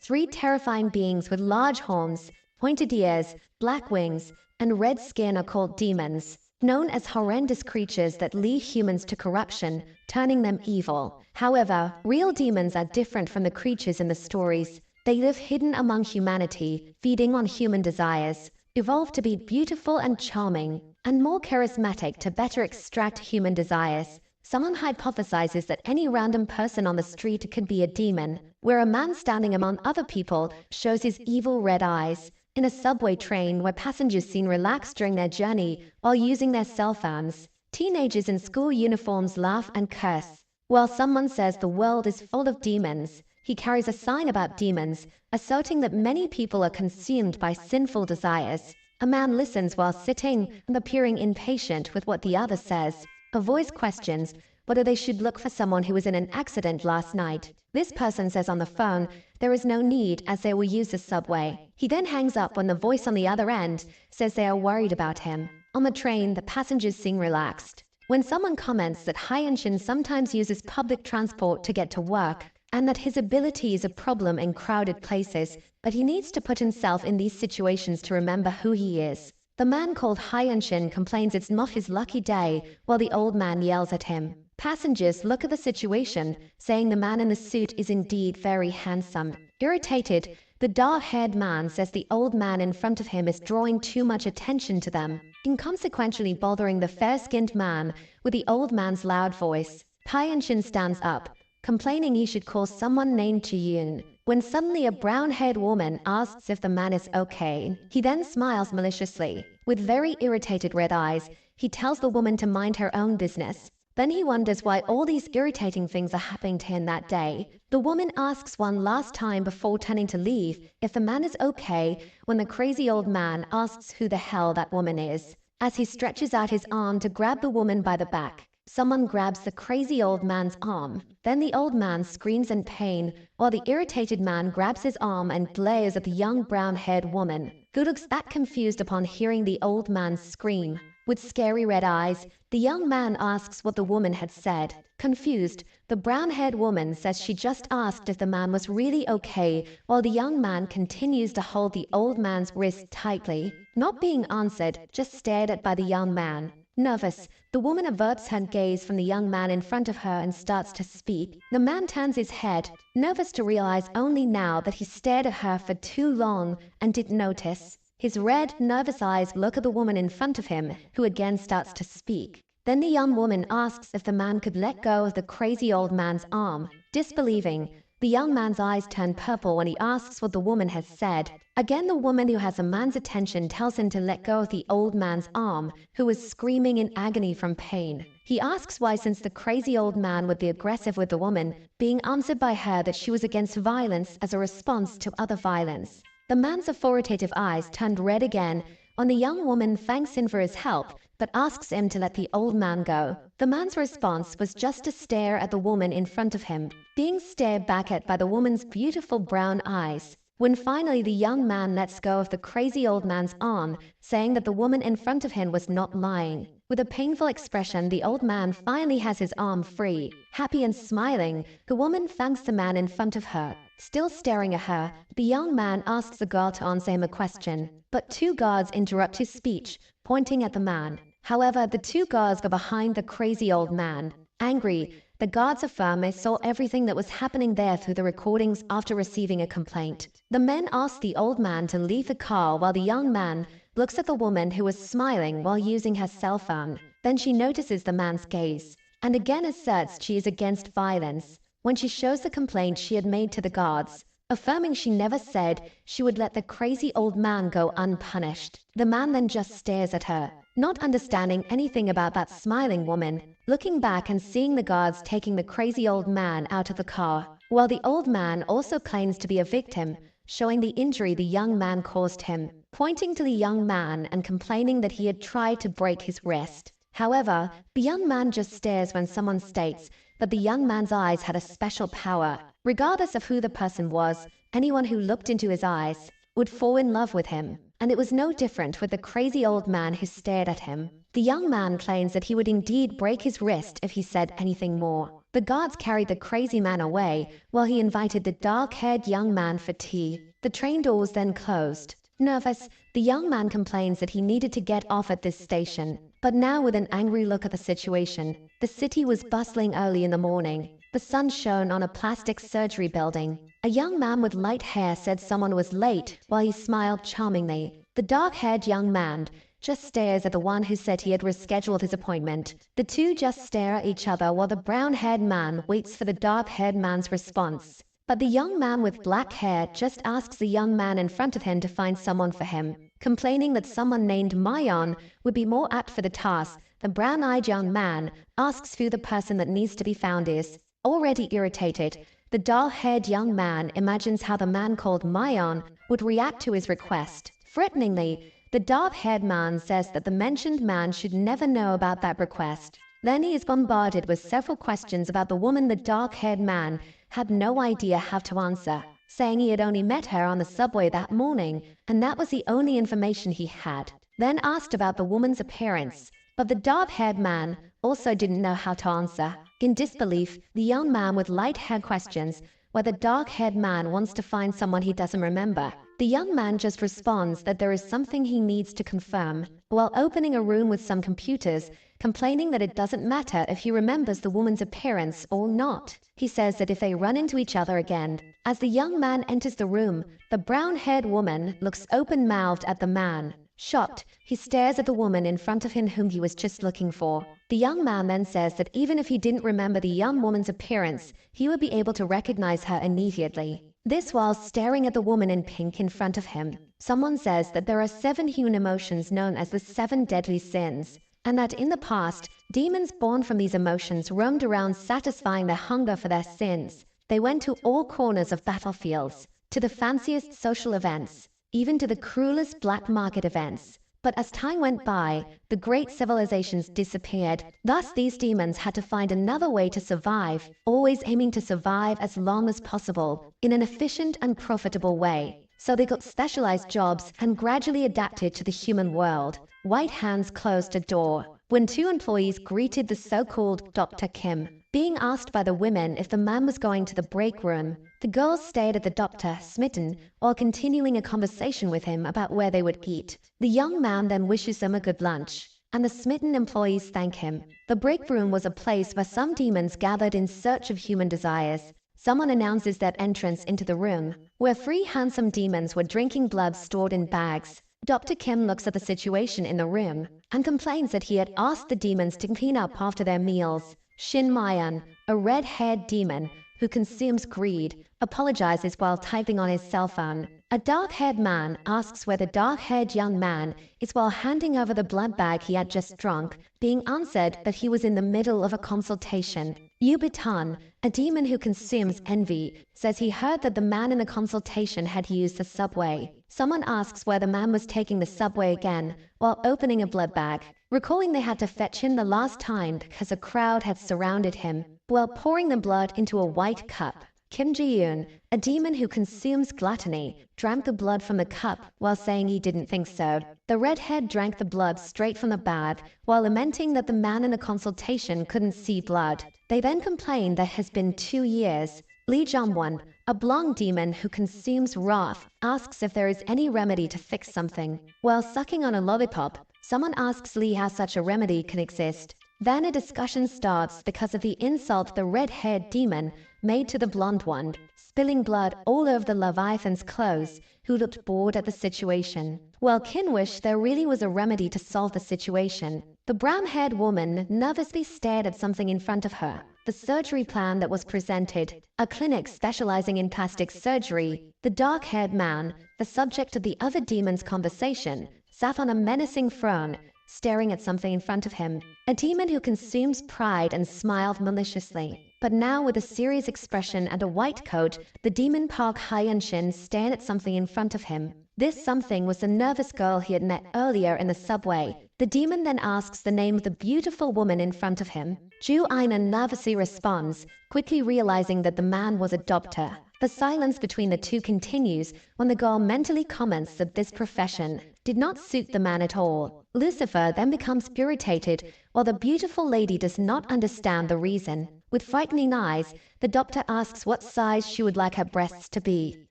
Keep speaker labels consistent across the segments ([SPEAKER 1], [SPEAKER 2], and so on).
[SPEAKER 1] Three terrifying beings with large horns, pointed ears, black wings, and red skin are called demons, known as horrendous creatures that lead humans to corruption, turning them evil. However, real demons are different from the creatures in the stories. They live hidden among humanity, feeding on human desires, evolved to be beautiful and charming, and more charismatic to better extract human desires. Someone hypothesizes that any random person on the street could be a demon, where a man standing among other people shows his evil red eyes. In a subway train where passengers seem relaxed during their journey while using their cell phones, teenagers in school uniforms laugh and curse. While someone says the world is full of demons, he carries a sign about demons, asserting that many people are consumed by sinful desires. A man listens while sitting and appearing impatient with what the other says. A voice questions whether they should look for someone who was in an accident last night. This person says on the phone there is no need as they will use the subway. He then hangs up when the voice on the other end says they are worried about him. On the train, the passengers seem relaxed. When someone comments that Hyunshin sometimes uses public transport to get to work, and that his ability is a problem in crowded places, but he needs to put himself in these situations to remember who he is. The man called Hyunshin complains it's not his lucky day, while the old man yells at him. Passengers look at the situation, saying the man in the suit is indeed very handsome. Irritated, the dark-haired man says the old man in front of him is drawing too much attention to them, inconsequentially bothering the fair-skinned man with the old man's loud voice. Hyunshin stands up, complaining he should call someone named Chiyun, when suddenly a brown-haired woman asks if the man is okay. He then smiles maliciously. With very irritated red eyes, he tells the woman to mind her own business. Then he wonders why all these irritating things are happening to him that day. The woman asks one last time before turning to leave if the man is okay, when the crazy old man asks who the hell that woman is. As he stretches out his arm to grab the woman by the back, someone grabs the crazy old man's arm. Then the old man screams in pain, while the irritated man grabs his arm and glares at the young brown-haired woman, who looks that confused upon hearing the old man's scream. With scary red eyes, the young man asks what the woman had said. Confused, the brown-haired woman says she just asked if the man was really okay, while the young man continues to hold the old man's wrist tightly. Not being answered, just stared at by the young man. Nervous, the woman averts her gaze from the young man in front of her and starts to speak. The man turns his head, nervous to realize only now that he stared at her for too long and didn't notice. His red, nervous eyes look at the woman in front of him, who again starts to speak. Then the young woman asks if the man could let go of the crazy old man's arm. Disbelieving, the young man's eyes turn purple when he asks what the woman has said. Again, the woman who has a man's attention tells him to let go of the old man's arm, who is screaming in agony from pain. He asks why, since the crazy old man would be aggressive with the woman, being answered by her that she was against violence as a response to other violence. The man's authoritative eyes turned red again when the young woman thanks him for his help, but asks him to let the old man go. The man's response was just to stare at the woman in front of him, being stared back at by the woman's beautiful brown eyes. When finally the young man lets go of the crazy old man's arm, saying that the woman in front of him was not lying. With a painful expression, the old man finally has his arm free. Happy and smiling, the woman thanks the man in front of her. Still staring at her, the young man asks the girl to answer him a question, but two guards interrupt his speech, pointing at the man. However, the two guards go behind the crazy old man. Angry, the guards affirm they saw everything that was happening there through the recordings after receiving a complaint. The men ask the old man to leave the car while the young man looks at the woman who was smiling while using her cell phone. Then she notices the man's gaze, and again asserts she is against violence, when she shows the complaint she had made to the guards, affirming she never said she would let the crazy old man go unpunished. The man then just stares at her, not understanding anything about that smiling woman, looking back and seeing the guards taking the crazy old man out of the car, while the old man also claims to be a victim, showing the injury the young man caused him, pointing to the young man and complaining that he had tried to break his wrist. However, the young man just stares when someone states that the young man's eyes had a special power. Regardless of who the person was, anyone who looked into his eyes would fall in love with him. And it was no different with the crazy old man who stared at him. The young man claims that he would indeed break his wrist if he said anything more. The guards carried the crazy man away while he invited the dark-haired young man for tea. The train doors then closed. Nervous, the young man complains that he needed to get off at this station, but now with an angry look at the situation. The city was bustling early in the morning. The sun shone on a plastic surgery building. A young man with light hair said someone was late while he smiled charmingly. The dark-haired young man just stares at the one who said he had rescheduled his appointment. The two just stare at each other while the brown-haired man waits for the dark-haired man's response. But the young man with black hair just asks the young man in front of him to find someone for him, complaining that someone named Mayon would be more apt for the task. The brown-eyed young man asks who the person that needs to be found is. Already irritated, the dull-haired young man imagines how the man called Mayon would react to his request. Threateningly, the dark-haired man says that the mentioned man should never know about that request. Then he is bombarded with several questions about the woman the dark-haired man had no idea how to answer, saying he had only met her on the subway that morning, and that was the only information he had. Then asked about the woman's appearance, but the dark-haired man also didn't know how to answer. In disbelief, the young man with light hair questions why the dark-haired man wants to find someone he doesn't remember. The young man just responds that there is something he needs to confirm, while opening a room with some computers, complaining that it doesn't matter if he remembers the woman's appearance or not. He says that if they run into each other again. As the young man enters the room, the brown-haired woman looks open-mouthed at the man. Shocked, he stares at the woman in front of him whom he was just looking for. The young man then says that even if he didn't remember the young woman's appearance, he would be able to recognize her immediately. This while staring at the woman in pink in front of him. Someone says that there are 7 human emotions known as the 7 deadly sins, and that in the past, demons born from these emotions roamed around satisfying their hunger for their sins. They went to all corners of battlefields, to the fanciest social events, even to the cruelest black market events. But as time went by, the great civilizations disappeared. Thus these demons had to find another way to survive, always aiming to survive as long as possible, in an efficient and profitable way. So they got specialized jobs and gradually adapted to the human world. White hands closed a door when 2 employees greeted the so-called Dr. Kim. Being asked by the women if the man was going to the break room, the girls stared at the doctor, smitten, while continuing a conversation with him about where they would eat. The young man then wishes them a good lunch, and the smitten employees thank him. The break room was a place where some demons gathered in search of human desires. Someone announces their entrance into the room, where 3 handsome demons were drinking blood stored in bags. Dr. Kim looks at the situation in the room and complains that he had asked the demons to clean up after their meals. Shin Mayan, a red-haired demon who consumes greed, apologizes while typing on his cell phone. A dark-haired man asks where the dark-haired young man is while handing over the blood bag he had just drunk, being answered that he was in the middle of a consultation. Yubitan, a demon who consumes envy, says he heard that the man in the consultation had used the subway. Someone asks where the man was taking the subway again while opening a blood bag, recalling they had to fetch him the last time because a crowd had surrounded him, while pouring the blood into a white cup. Kim Ji-yoon, a demon who consumes gluttony, drank the blood from the cup while saying he didn't think so. The redhead drank the blood straight from the bag while lamenting that the man in the consultation couldn't see blood. They then complained that it has been 2 years. Lee Jong-won, a blonde demon who consumes wrath, asks if there is any remedy to fix something. While sucking on a lollipop, someone asks Lee how such a remedy can exist. Then a discussion starts because of the insult the red-haired demon made to the blonde one, spilling blood all over the Leviathan's clothes, who looked bored at the situation. Well, Kin wished there really was a remedy to solve the situation. The brown-haired woman nervously stared at something in front of her. The surgery plan that was presented, a clinic specializing in plastic surgery. The dark-haired man, the subject of the other demon's conversation, sat on a menacing throne, staring at something in front of him. A demon who consumes pride and smiled maliciously. But now with a serious expression and a white coat, the demon Park Hyun-shin stared at something in front of him. This something was the nervous girl he had met earlier in the subway. The demon then asks the name of the beautiful woman in front of him. Ju Ainan nervously responds, quickly realizing that the man was a doctor. The silence between the two continues when the girl mentally comments that this profession did not suit the man at all. Lucifer then becomes irritated while the beautiful lady does not understand the reason. With frightening eyes, the doctor asks what size she would like her breasts to be.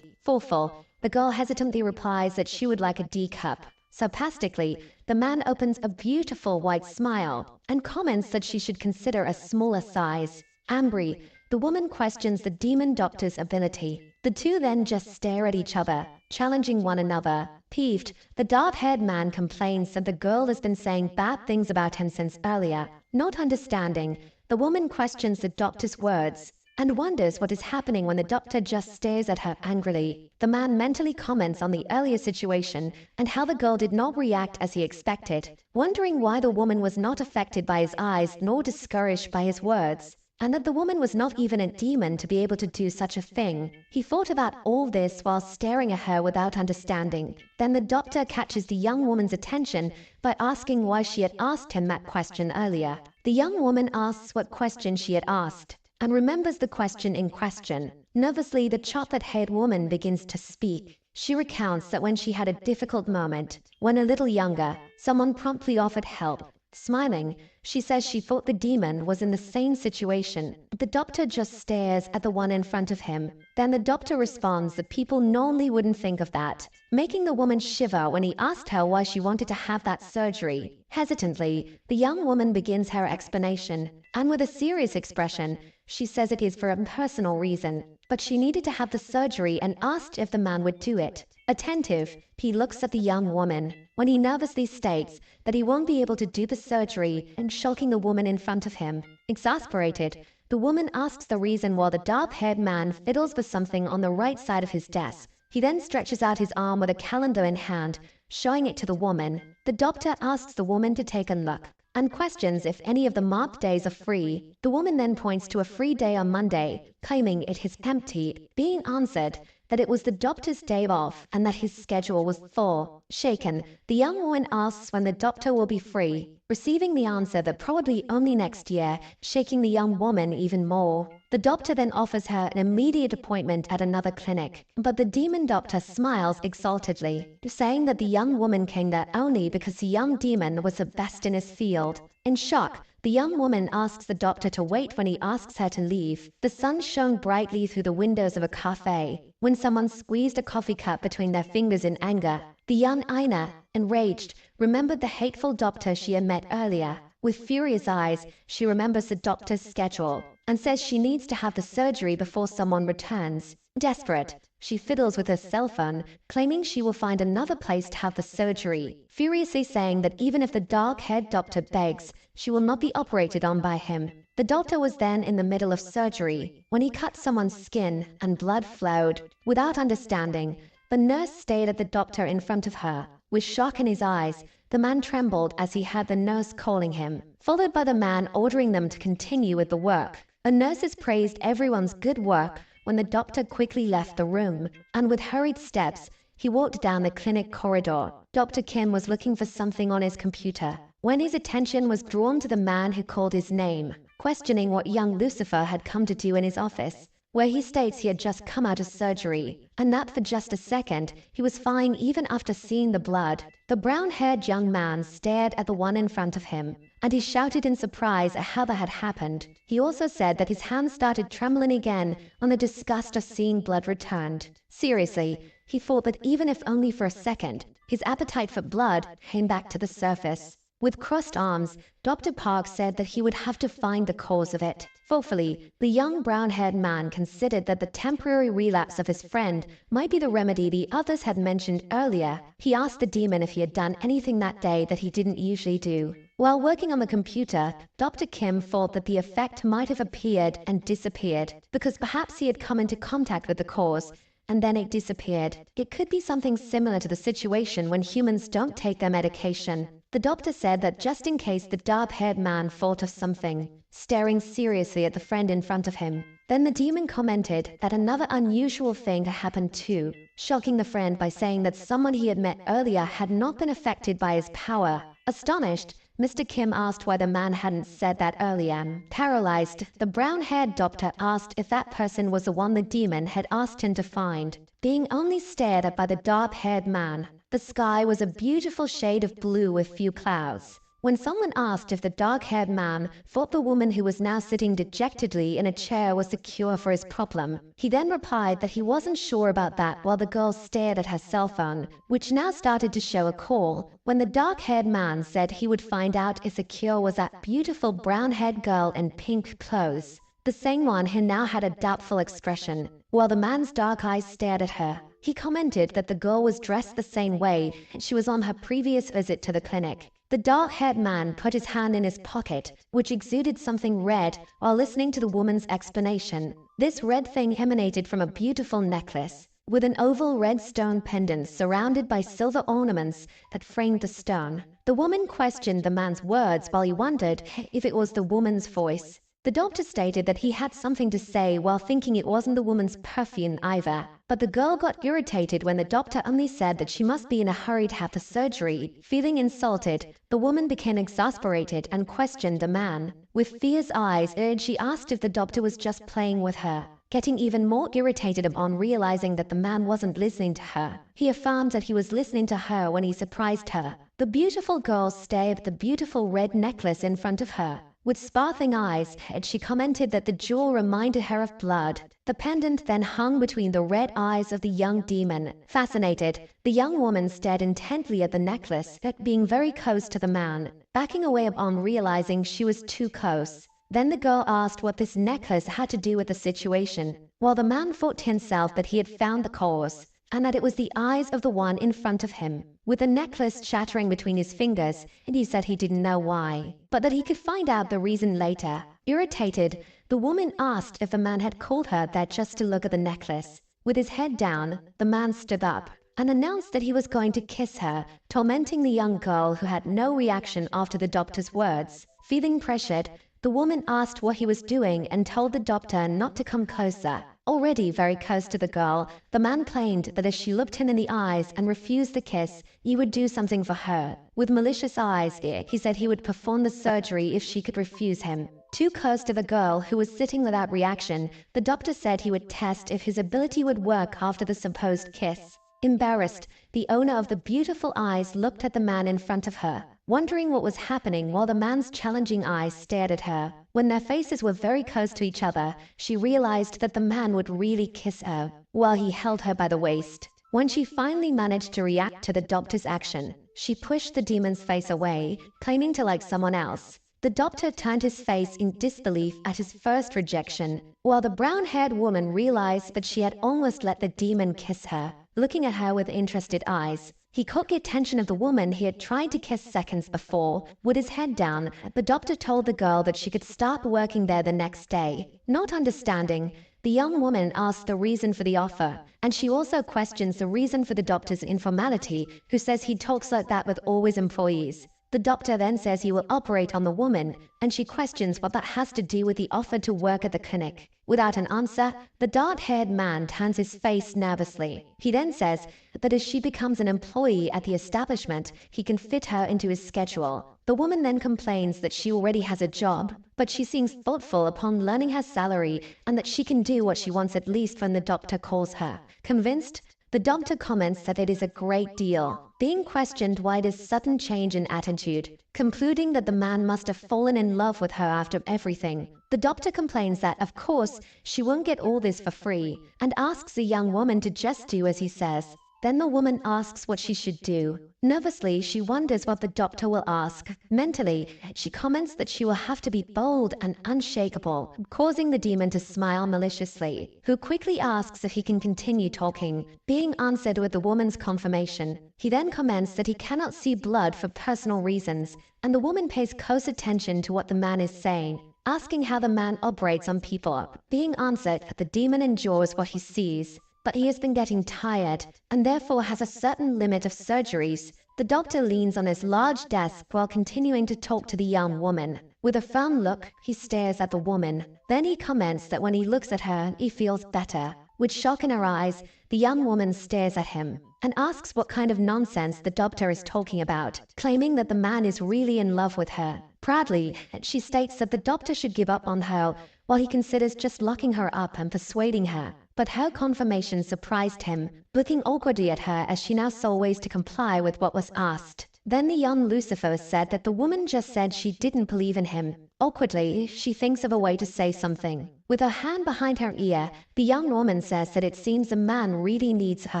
[SPEAKER 1] Fearful, the girl hesitantly replies that she would like a D cup. Sarcastically, the man opens a beautiful white smile and comments that she should consider a smaller size. Angry, the woman questions the demon doctor's ability. The two then just stare at each other, challenging one another. Peeved, the dark-haired man complains that the girl has been saying bad things about him since earlier. Not understanding, the woman questions the doctor's words and wonders what is happening when the doctor just stares at her angrily. The man mentally comments on the earlier situation and how the girl did not react as he expected, wondering why the woman was not affected by his eyes nor discouraged by his words, and that the woman was not even a demon to be able to do such a thing. He thought about all this while staring at her without understanding. Then the doctor catches the young woman's attention by asking why she had asked him that question earlier. The young woman asks what question she had asked and remembers the question in question. Nervously, the chocolate-haired woman begins to speak. She recounts that when she had a difficult moment, when a little younger, someone promptly offered help. Smiling, she says she thought the demon was in the same situation. The doctor just stares at the one in front of him. Then the doctor responds that people normally wouldn't think of that, making the woman shiver when he asked her why she wanted to have that surgery. Hesitantly, the young woman begins her explanation, and with a serious expression, she says it is for a personal reason, but she needed to have the surgery and asked if the man would do it. Attentive, he looks at the young woman when he nervously states that he won't be able to do the surgery and shocking the woman in front of him. Exasperated, the woman asks the reason while the dark-haired man fiddles with something on the right side of his desk. He then stretches out his arm with a calendar in hand, showing it to the woman. The doctor asks the woman to take a look and questions if any of the marked days are free. The woman then points to a free day on Monday, claiming it is empty, being answered that it was the doctor's day off and that his schedule was full. Shaken, the young woman asks when the doctor will be free, receiving the answer that probably only next year, shaking the young woman even more. The doctor then offers her an immediate appointment at another clinic, but the demon doctor smiles exaltedly, saying that the young woman came there only because the young demon was the best in his field. In shock, the young woman asks the doctor to wait when he asks her to leave. The sun shone brightly through the windows of a cafe when someone squeezed a coffee cup between their fingers in anger. The young Ina, enraged, remembered the hateful doctor she had met earlier. With furious eyes, she remembers the doctor's schedule and says she needs to have the surgery before someone returns. Desperate, she fiddles with her cell phone, claiming she will find another place to have the surgery, furiously saying that even if the dark-haired doctor begs, she will not be operated on by him. The doctor was then in the middle of surgery when he cut someone's skin and blood flowed. Without understanding, the nurse stared at the doctor in front of her. With shock in his eyes, the man trembled as he heard the nurse calling him, followed by the man ordering them to continue with the work. The nurses praised everyone's good work when the doctor quickly left the room, and with hurried steps, he walked down the clinic corridor. Dr. Kim was looking for something on his computer when his attention was drawn to the man who called his name, questioning what young Lucifer had come to do in his office, where he states he had just come out of surgery, and that for just a second, he was fine even after seeing the blood. The brown-haired young man stared at the one in front of him, and he shouted in surprise at how that had happened. He also said that his hands started trembling again when the disgust of seeing blood returned. Seriously, he thought that even if only for a second, his appetite for blood came back to the surface. With crossed arms, Dr. Park said that he would have to find the cause of it. Thoughtfully, the young brown-haired man considered that the temporary relapse of his friend might be the remedy the others had mentioned earlier. He asked the demon if he had done anything that day that he didn't usually do. While working on the computer, Dr. Kim thought that the effect might have appeared and disappeared, because perhaps he had come into contact with the cause, and then it disappeared. It could be something similar to the situation when humans don't take their medication. The doctor said that just in case the dark-haired man thought of something, staring seriously at the friend in front of him. Then the demon commented that another unusual thing had happened too, shocking the friend by saying that someone he had met earlier had not been affected by his power. Astonished, Mr. Kim asked why the man hadn't said that earlier. Paralyzed, the brown-haired doctor asked if that person was the one the demon had asked him to find. Being only stared at by the dark-haired man, the sky was a beautiful shade of blue with few clouds. When someone asked if the dark-haired man thought the woman who was now sitting dejectedly in a chair was the cure for his problem, he then replied that he wasn't sure about that while the girl stared at her cell phone, which now started to show a call, when the dark-haired man said he would find out if the cure was that beautiful brown-haired girl in pink clothes, the same one who now had a doubtful expression, while the man's dark eyes stared at her. He commented that the girl was dressed the same way she was on her previous visit to the clinic. The dark-haired man put his hand in his pocket, which exuded something red, while listening to the woman's explanation. This red thing emanated from a beautiful necklace, with an oval red stone pendant surrounded by silver ornaments that framed the stone. The woman questioned the man's words while he wondered if it was the woman's voice. The doctor stated that he had something to say while thinking it wasn't the woman's perfume either. But the girl got irritated when the doctor only said that she must be in a hurry to have the surgery. Feeling insulted, the woman became exasperated and questioned the man. With fierce eyes, she asked if the doctor was just playing with her. Getting even more irritated upon realizing that the man wasn't listening to her, he affirmed that he was listening to her when he surprised her. The beautiful girl stared at the beautiful red necklace in front of her. With sparkling eyes, she commented that the jewel reminded her of blood. The pendant then hung between the red eyes of the young demon. Fascinated, the young woman stared intently at the necklace, being very close to the man, backing away upon realizing she was too close. Then the girl asked what this necklace had to do with the situation, while the man thought to himself that he had found the cause, and that it was the eyes of the one in front of him. With the necklace shattering between his fingers, and he said he didn't know why, but that he could find out the reason later. Irritated, the woman asked if the man had called her there just to look at the necklace. With his head down, the man stood up and announced that he was going to kiss her, tormenting the young girl who had no reaction after the doctor's words. Feeling pressured, the woman asked what he was doing and told the doctor not to come closer. Already very close to the girl, the man claimed that if she looked him in the eyes and refused the kiss, he would do something for her. With malicious eyes, he said he would perform the surgery if she could refuse him. Too close to the girl, who was sitting without reaction, the doctor said he would test if his ability would work after the supposed kiss. Embarrassed, the owner of the beautiful eyes looked at the man in front of her, wondering what was happening while the man's challenging eyes stared at her. When their faces were very close to each other, she realized that the man would really kiss her, while he held her by the waist. When she finally managed to react to the doctor's action, she pushed the demon's face away, claiming to like someone else. The doctor turned his face in disbelief at his first rejection, while the brown-haired woman realized that she had almost let the demon kiss her. Looking at her with interested eyes, he caught the attention of the woman he had tried to kiss seconds before. With his head down, the doctor told the girl that she could start working there the next day. Not understanding, the young woman asked the reason for the offer, and she also questions the reason for the doctor's informality, who says he talks like that with all his employees. The doctor then says he will operate on the woman, and she questions what that has to do with the offer to work at the clinic. Without an answer, the dark-haired man turns his face nervously. He then says that if she becomes an employee at the establishment, he can fit her into his schedule. The woman then complains that she already has a job, but she seems thoughtful upon learning her salary and that she can do what she wants at least when the doctor calls her. Convinced, the doctor comments that it is a great deal. Being questioned why this sudden change in attitude, concluding that the man must have fallen in love with her after everything, the doctor complains that, of course, she won't get all this for free, and asks the young woman to just do as he says. Then the woman asks what she should do. Nervously, she wonders what the doctor will ask. Mentally, she comments that she will have to be bold and unshakable, causing the demon to smile maliciously, who quickly asks if he can continue talking. Being answered with the woman's confirmation, he then comments that he cannot see blood for personal reasons, and the woman pays close attention to what the man is saying, asking how the man operates on people. Being answered that the demon endures what he sees, but he has been getting tired and therefore has a certain limit of surgeries. The doctor leans on his large desk while continuing to talk to the young woman. With a firm look, he stares at the woman. Then he comments that when he looks at her, he feels better. With shock in her eyes, the young woman stares at him and asks what kind of nonsense the doctor is talking about, claiming that the man is really in love with her. Proudly, she states that the doctor should give up on her while he considers just locking her up and persuading her. But her confirmation surprised him, looking awkwardly at her as she now saw ways to comply with what was asked. Then the young Lucifer said that the woman just said she didn't believe in him. Awkwardly, she thinks of a way to say something. With her hand behind her ear, the young woman says that it seems the man really needs her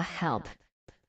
[SPEAKER 1] help.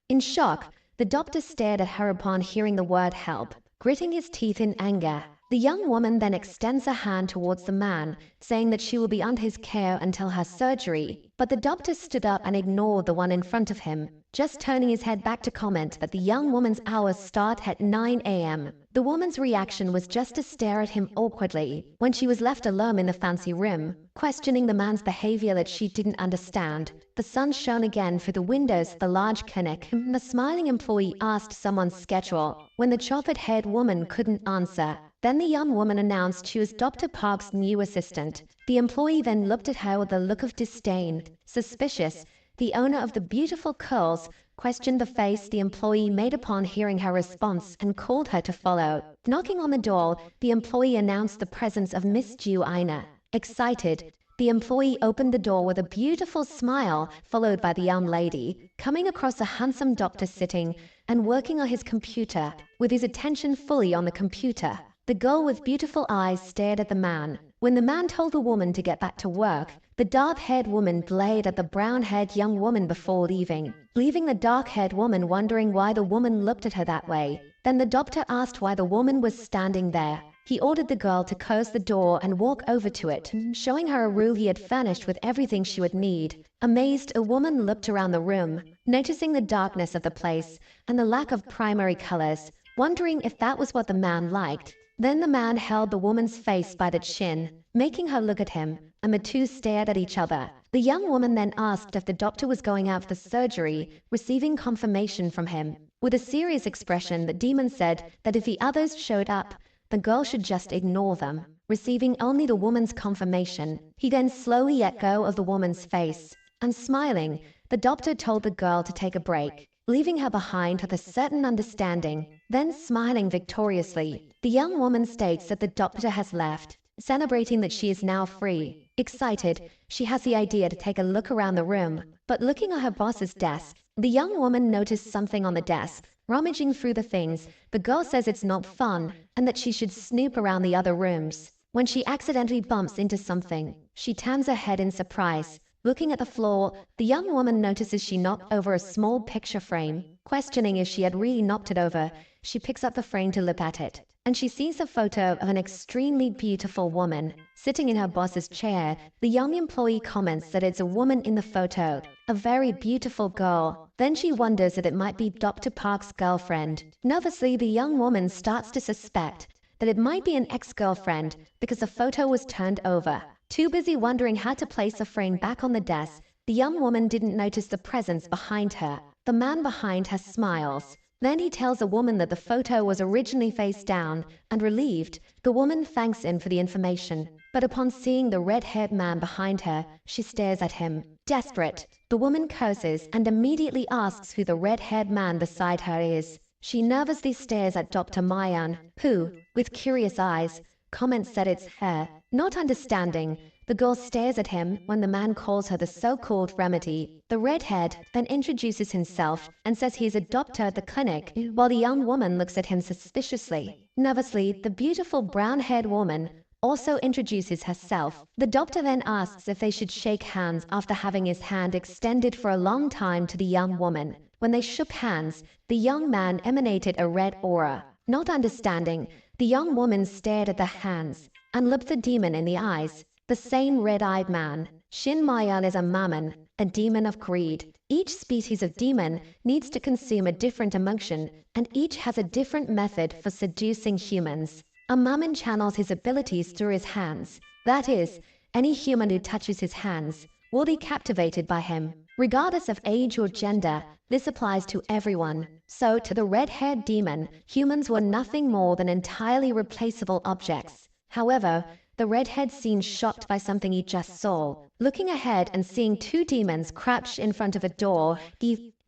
[SPEAKER 1] In shock, the doctor stared at her upon hearing the word help, gritting his teeth in anger. The young woman then extends her hand towards the man, saying that she will be under his care until her surgery. But the doctor stood up and ignored the one in front of him, just turning his head back to comment that the young woman's hours start at 9 a.m. The woman's reaction was just to stare at him awkwardly. When she was left alone in the fancy room, questioning the man's behavior that she didn't understand, the sun shone again through the windows of the large clinic. The smiling employee asked someone's schedule. When the chocolate-haired woman couldn't answer, then the young woman announced she was Dr. Park's new assistant. The employee then looked at her with a look of disdain. Suspicious, the owner of the beautiful curls questioned the face the employee made upon hearing her response and called her to follow. Knocking on the door, the employee announced the presence of Miss Joanna. Excited, the employee opened the door with a beautiful smile, followed by the young lady, coming across a handsome doctor sitting and working on his computer, with his attention fully on the computer. The girl with beautiful eyes stared at the man. When the man told the woman to get back to work, the dark-haired woman glared at the brown-haired young woman before leaving the dark-haired woman wondering why the woman looked at her that way. Then the doctor asked why the woman was standing there. He ordered the girl to close the door and walk over to it, showing her a room he had furnished with everything she would need. Amazed, a woman looked around the room, noticing the darkness of the place and the lack of primary colors, wondering if that was what the man liked. Then the man held the woman's face by the chin, making her look at him, and the two stared at each other. The young woman then asked if the doctor was going out for surgery, receiving confirmation from him. With a serious expression, the demon said that if the others showed up, the girl should just ignore them. Receiving only the woman's confirmation, he then slowly let go of the woman's face, and smiling, the doctor told the girl to take a break, leaving her behind with a certain understanding. Then smiling victoriously, the young woman states that the doctor has left, celebrating that she is now free. Excited, she has the idea to take a look around the room, but looking at her boss's desk, the young woman noticed something on the desk. Rummaging through the things, the girl says it's not fun and that she should snoop around the other rooms. When she accidentally bumps into something, she turns her head in surprise. Looking at the floor, the young woman notices she knocked over a small picture frame. Questioning if she had really knocked it over, she picks up the frame to look at it, and she sees a photo of an extremely beautiful woman sitting in her boss's chair. The young employee comments that it's a woman in the photo, a very beautiful girl. Then she wonders that it might be Dr. Park's girlfriend. Nervously, the young woman starts to suspect that it might be an ex-girlfriend because the photo was turned over. Too busy wondering how to place the frame back on the desk, the young woman didn't notice the presence behind her. The man behind her smiles. Then he tells the woman that the photo was originally face down, and relieved, the woman thanks him for the information. But upon seeing the red-haired man behind her, she stares at him. Desperate, the woman curses and immediately asks who the red-haired man beside her is. She nervously stares at Dr. Mayan, who, with curious eyes, comments that it's her. Not understanding, the girl stares at him when the man calls her the so-called remedy. The redhead then introduces himself and says he is a doctor at the clinic, while the young woman looks at him suspiciously. Nervously, the beautiful brown-haired woman also introduces herself. The doctor then asks if they should shake hands after having his hand extended for a long time to the young woman. When they shook hands, the young man emanated a red aura. Not understanding, the young woman stared at the hands and looked the demon in the eyes. The same red-eyed man. Shin Mayan is a mammon, a demon of greed. Each species of demon needs to consume a different emotion, and each has a different method for seducing humans. A mammon channels his abilities through his hands. That is, any human who touches his hands will be captivated by him. Regardless of age or gender, this applies to everyone. So, to the red-haired demon, humans were nothing more than entirely replaceable objects. However, the redhead seemed shocked by something he just saw. Looking ahead and seeing two demons crouched in front of a door,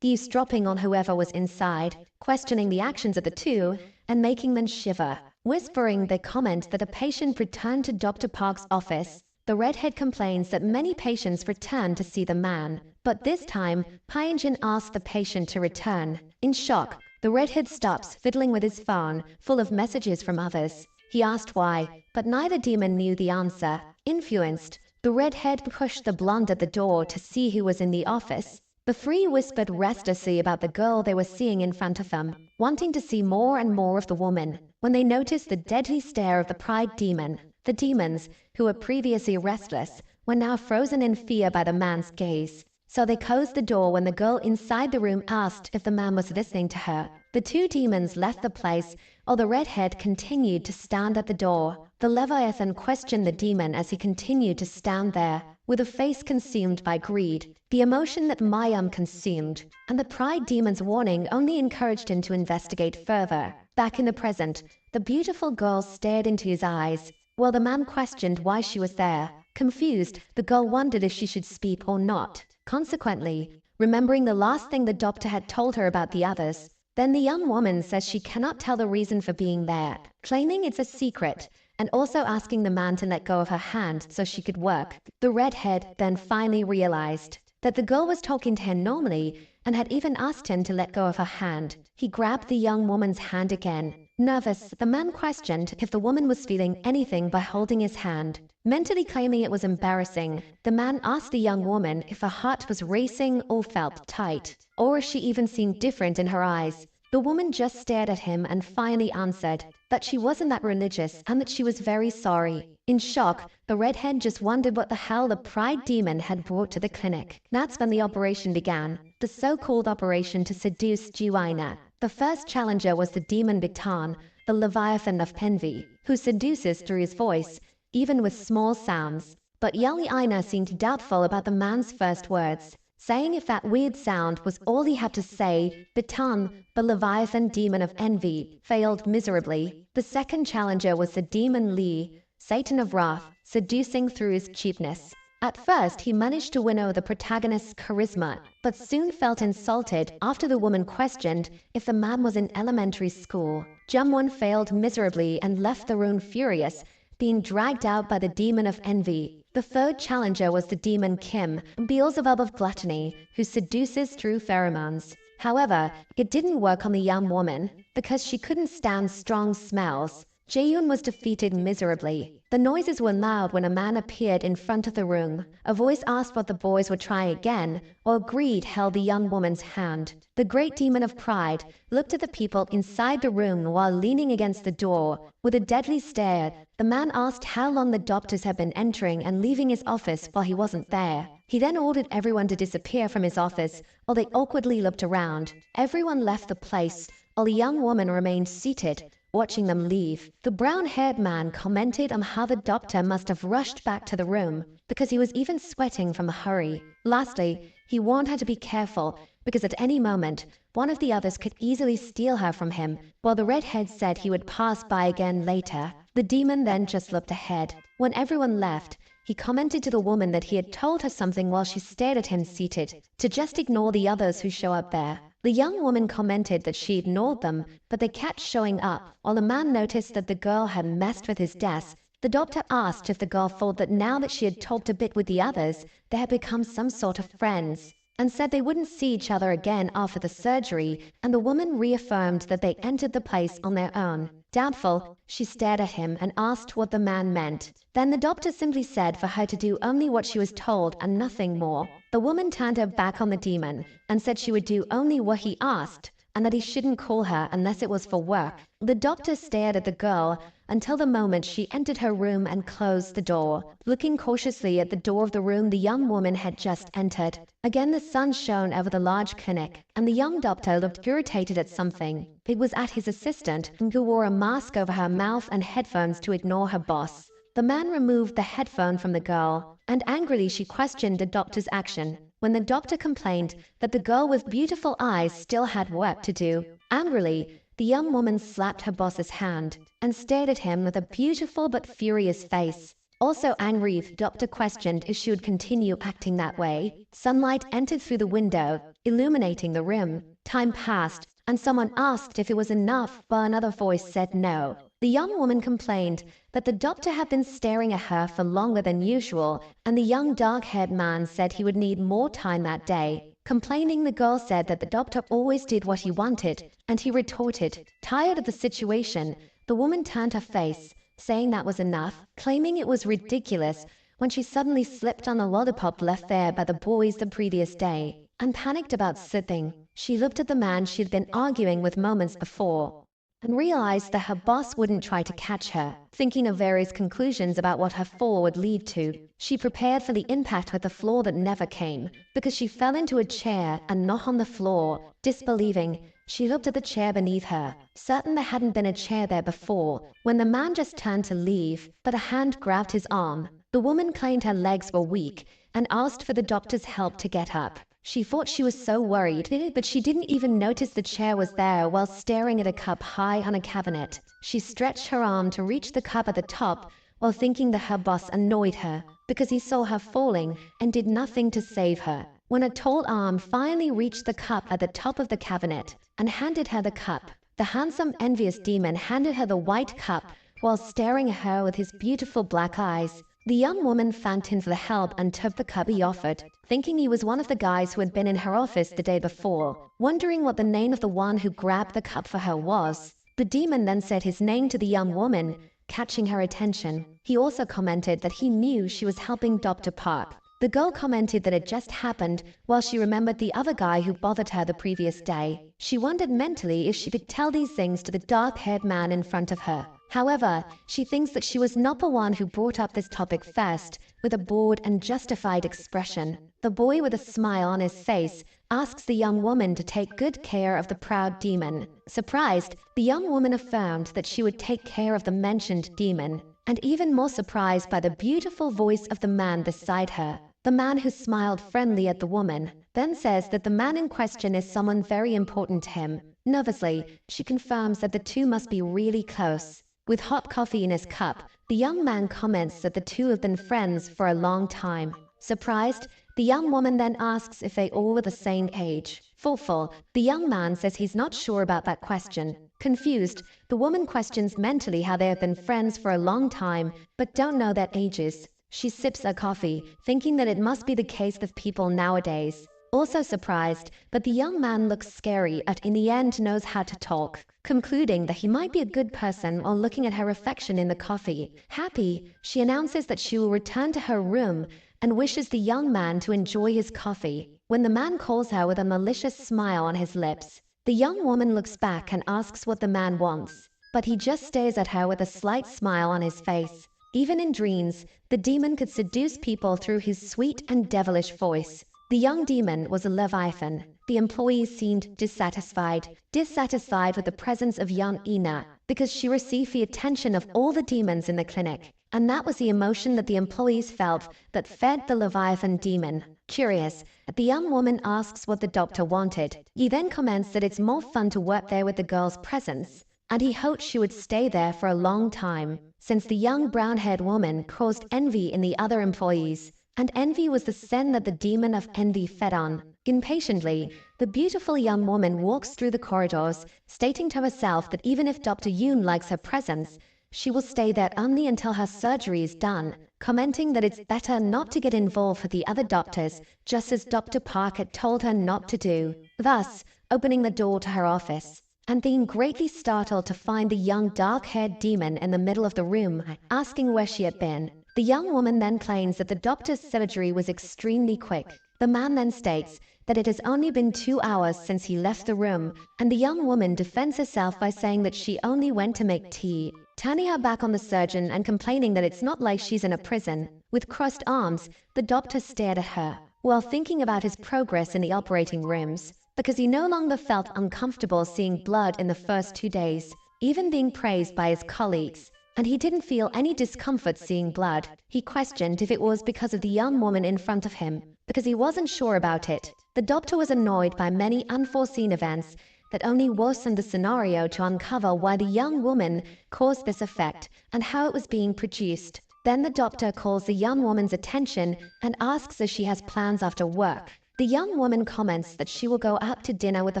[SPEAKER 1] eavesdropping on whoever was inside, questioning the actions of the two, and making them shiver. Whispering the comment that a patient returned to Dr. Park's office, the redhead complains that many patients return to see the man. But this time, Pyonjin asked the patient to return. In shock, The redhead stops fiddling with his phone, full of messages from others. He asked why, but neither demon knew the answer. Influenced, the redhead pushed the blonde at the door to see who was in the office. The three whispered restlessly about the girl they were seeing in front of them, wanting to see more and more of the woman, when they noticed the deadly stare of the pride demon. The demons, who were previously restless, were now frozen in fear by the man's gaze. So they closed the door when the girl inside the room asked if the man was listening to her. The two demons left the place, while the redhead continued to stand at the door. The Leviathan questioned the demon as he continued to stand there, with a face consumed by greed, the emotion that Mayam consumed, and the pride demon's warning only encouraged him to investigate further. Back in the present, the beautiful girl stared into his eyes, while the man questioned why she was there. Confused, the girl wondered if she should speak or not. Consequently, remembering the last thing the doctor had told her about the others, then the young woman says she cannot tell the reason for being there, claiming it's a secret, and also asking the man to let go of her hand so she could work. The redhead then finally realized that the girl was talking to him normally and had even asked him to let go of her hand. He grabbed the young woman's hand again. Nervous, the man questioned if the woman was feeling anything by holding his hand. Mentally claiming it was embarrassing, the man asked the young woman if her heart was racing or felt tight, or if she even seemed different in her eyes. The woman just stared at him and finally answered that she wasn't that religious and that she was very sorry. In shock, the redhead just wondered what the hell the pride demon had brought to the clinic. That's when the operation began, the so-called operation to seduce Jiwaina. The first challenger was the demon Bitan, the Leviathan of envy, who seduces through his voice, even with small sounds. But Yali Aina seemed doubtful about the man's first words, saying if that weird sound was all he had to say. Bitan, the Leviathan demon of envy, failed miserably. The second challenger was the demon Li, Satan of wrath, seducing through his cheapness. At first, he managed to win over the protagonist's charisma, but soon felt insulted after the woman questioned if the man was in elementary school. Jumwon failed miserably and left the room furious, being dragged out by the demon of envy. The third challenger was the demon Kim, Beelzebub of gluttony, who seduces through pheromones. However, it didn't work on the young woman, because she couldn't stand strong smells. Jaeyoon was defeated miserably. The noises were loud when a man appeared in front of the room. A voice asked what the boys would try again, while greed held the young woman's hand. The great demon of pride looked at the people inside the room while leaning against the door. With a deadly stare, the man asked how long the doctors had been entering and leaving his office while he wasn't there. He then ordered everyone to disappear from his office, while they awkwardly looked around. Everyone left the place, while the young woman remained seated, watching them leave. The brown-haired man commented on how the doctor must have rushed back to the room, because he was even sweating from the hurry. Lastly, he warned her to be careful, because at any moment, one of the others could easily steal her from him, while the redhead said he would pass by again later. The demon then just looked ahead. When everyone left, he commented to the woman that he had told her something while she stared at him seated, to just ignore the others who show up there. The young woman commented that she ignored them, but they kept showing up, while the man noticed that the girl had messed with his desk. The doctor asked if the girl thought that now that she had talked a bit with the others, they had become some sort of friends, and said they wouldn't see each other again after the surgery, and the woman reaffirmed that they entered the place on their own. Doubtful, she stared at him and asked what the man meant. Then the doctor simply said for her to do only what she was told and nothing more. The woman turned her back on the demon and said she would do only what he asked, and that he shouldn't call her unless it was for work. The doctor stared at the girl until the moment she entered her room and closed the door, looking cautiously at the door of the room the young woman had just entered. Again the sun shone over the large clinic, and the young doctor looked irritated at something. It was at his assistant, who wore a mask over her mouth and headphones to ignore her boss. The man removed the headphone from the girl, and angrily she questioned the doctor's action. When the doctor complained that the girl with beautiful eyes still had work to do, angrily, the young woman slapped her boss's hand and stared at him with a beautiful but furious face. Also angry, the doctor questioned if she would continue acting that way. Sunlight entered through the window, illuminating the room. Time passed, and someone asked if it was enough, but another voice said no. The young woman complained that the doctor had been staring at her for longer than usual, and the young dark-haired man said he would need more time that day. Complaining, the girl said that the doctor always did what he wanted, and he retorted, tired of the situation. The woman turned her face, saying that was enough, claiming it was ridiculous, when she suddenly slipped on a lollipop left there by the boys the previous day, and panicked about slipping. She looked at the man she'd been arguing with moments before, and realized that her boss wouldn't try to catch her. Thinking of various conclusions about what her fall would lead to, she prepared for the impact with the floor that never came, because she fell into a chair and not on the floor. Disbelieving, she looked at the chair beneath her, certain there hadn't been a chair there before, when the man just turned to leave, but a hand grabbed his arm. The woman claimed her legs were weak and asked for the doctor's help to get up. She thought she was so worried, but she didn't even notice the chair was there while staring at a cup high on a cabinet. She stretched her arm to reach the cup at the top, while thinking that her boss annoyed her, because he saw her falling and did nothing to save her. When a tall arm finally reached the cup at the top of the cabinet and handed her the cup, the handsome, envious demon handed her the white cup while staring at her with his beautiful black eyes. The young woman thanked him for the help and took the cup he offered, thinking he was one of the guys who had been in her office the day before, wondering what the name of the one who grabbed the cup for her was. The demon then said his name to the young woman, catching her attention. He also commented that he knew she was helping Dr. Park. The girl commented that it just happened while she remembered the other guy who bothered her the previous day. She wondered mentally if she could tell these things to the dark-haired man in front of her. However, she thinks that she was not the one who brought up this topic first. With a bored and justified expression, the boy with a smile on his face asks the young woman to take good care of the proud demon. Surprised, the young woman affirmed that she would take care of the mentioned demon, and even more surprised by the beautiful voice of the man beside her. The man, who smiled friendly at the woman, then says that the man in question is someone very important to him. Nervously, she confirms that the two must be really close. With hot coffee in his cup, the young man comments that the two have been friends for a long time. Surprised, the young woman then asks if they all were the same age. Thoughtful, the young man says he's not sure about that question. Confused, the woman questions mentally how they have been friends for a long time, but don't know their ages. She sips her coffee, thinking that it must be the case with people nowadays. Also surprised, but the young man looks scary and in the end knows how to talk. Concluding that he might be a good person while looking at her reflection in the coffee. Happy, she announces that she will return to her room and wishes the young man to enjoy his coffee. When the man calls her with a malicious smile on his lips, the young woman looks back and asks what the man wants, but he just stares at her with a slight smile on his face. Even in dreams, the demon could seduce people through his sweet and devilish voice. The young demon was a Leviathan. The employees seemed dissatisfied with the presence of young Ina, because she received the attention of all the demons in the clinic, and that was the emotion that the employees felt that fed the Leviathan demon. Curious, the young woman asks what the doctor wanted. He then comments that it's more fun to work there with the girl's presence, and he hoped she would stay there for a long time, since the young brown-haired woman caused envy in the other employees, and envy was the sin that the demon of envy fed on. Impatiently, the beautiful young woman walks through the corridors, stating to herself that even if Dr. Yoon likes her presence, she will stay there only until her surgery is done, commenting that it's better not to get involved with the other doctors, just as Dr. Park had told her not to do. Thus, opening the door to her office, and being greatly startled to find the young dark-haired demon in the middle of the room, asking where she had been. The young woman then claims that the doctor's surgery was extremely quick. The man then states that it has only been 2 hours since he left the room, and the young woman defends herself by saying that she only went to make tea, turning her back on the surgeon and complaining that it's not like she's in a prison. With crossed arms, the doctor stared at her, while thinking about his progress in the operating rooms, because he no longer felt uncomfortable seeing blood in the first 2 days, even being praised by his colleagues, and he didn't feel any discomfort seeing blood. He questioned if it was because of the young woman in front of him, because he wasn't sure about it. The doctor was annoyed by many unforeseen events that only worsened the scenario to uncover why the young woman caused this effect and how it was being produced. Then the doctor calls the young woman's attention and asks if she has plans after work. The young woman comments that she will go out to dinner with a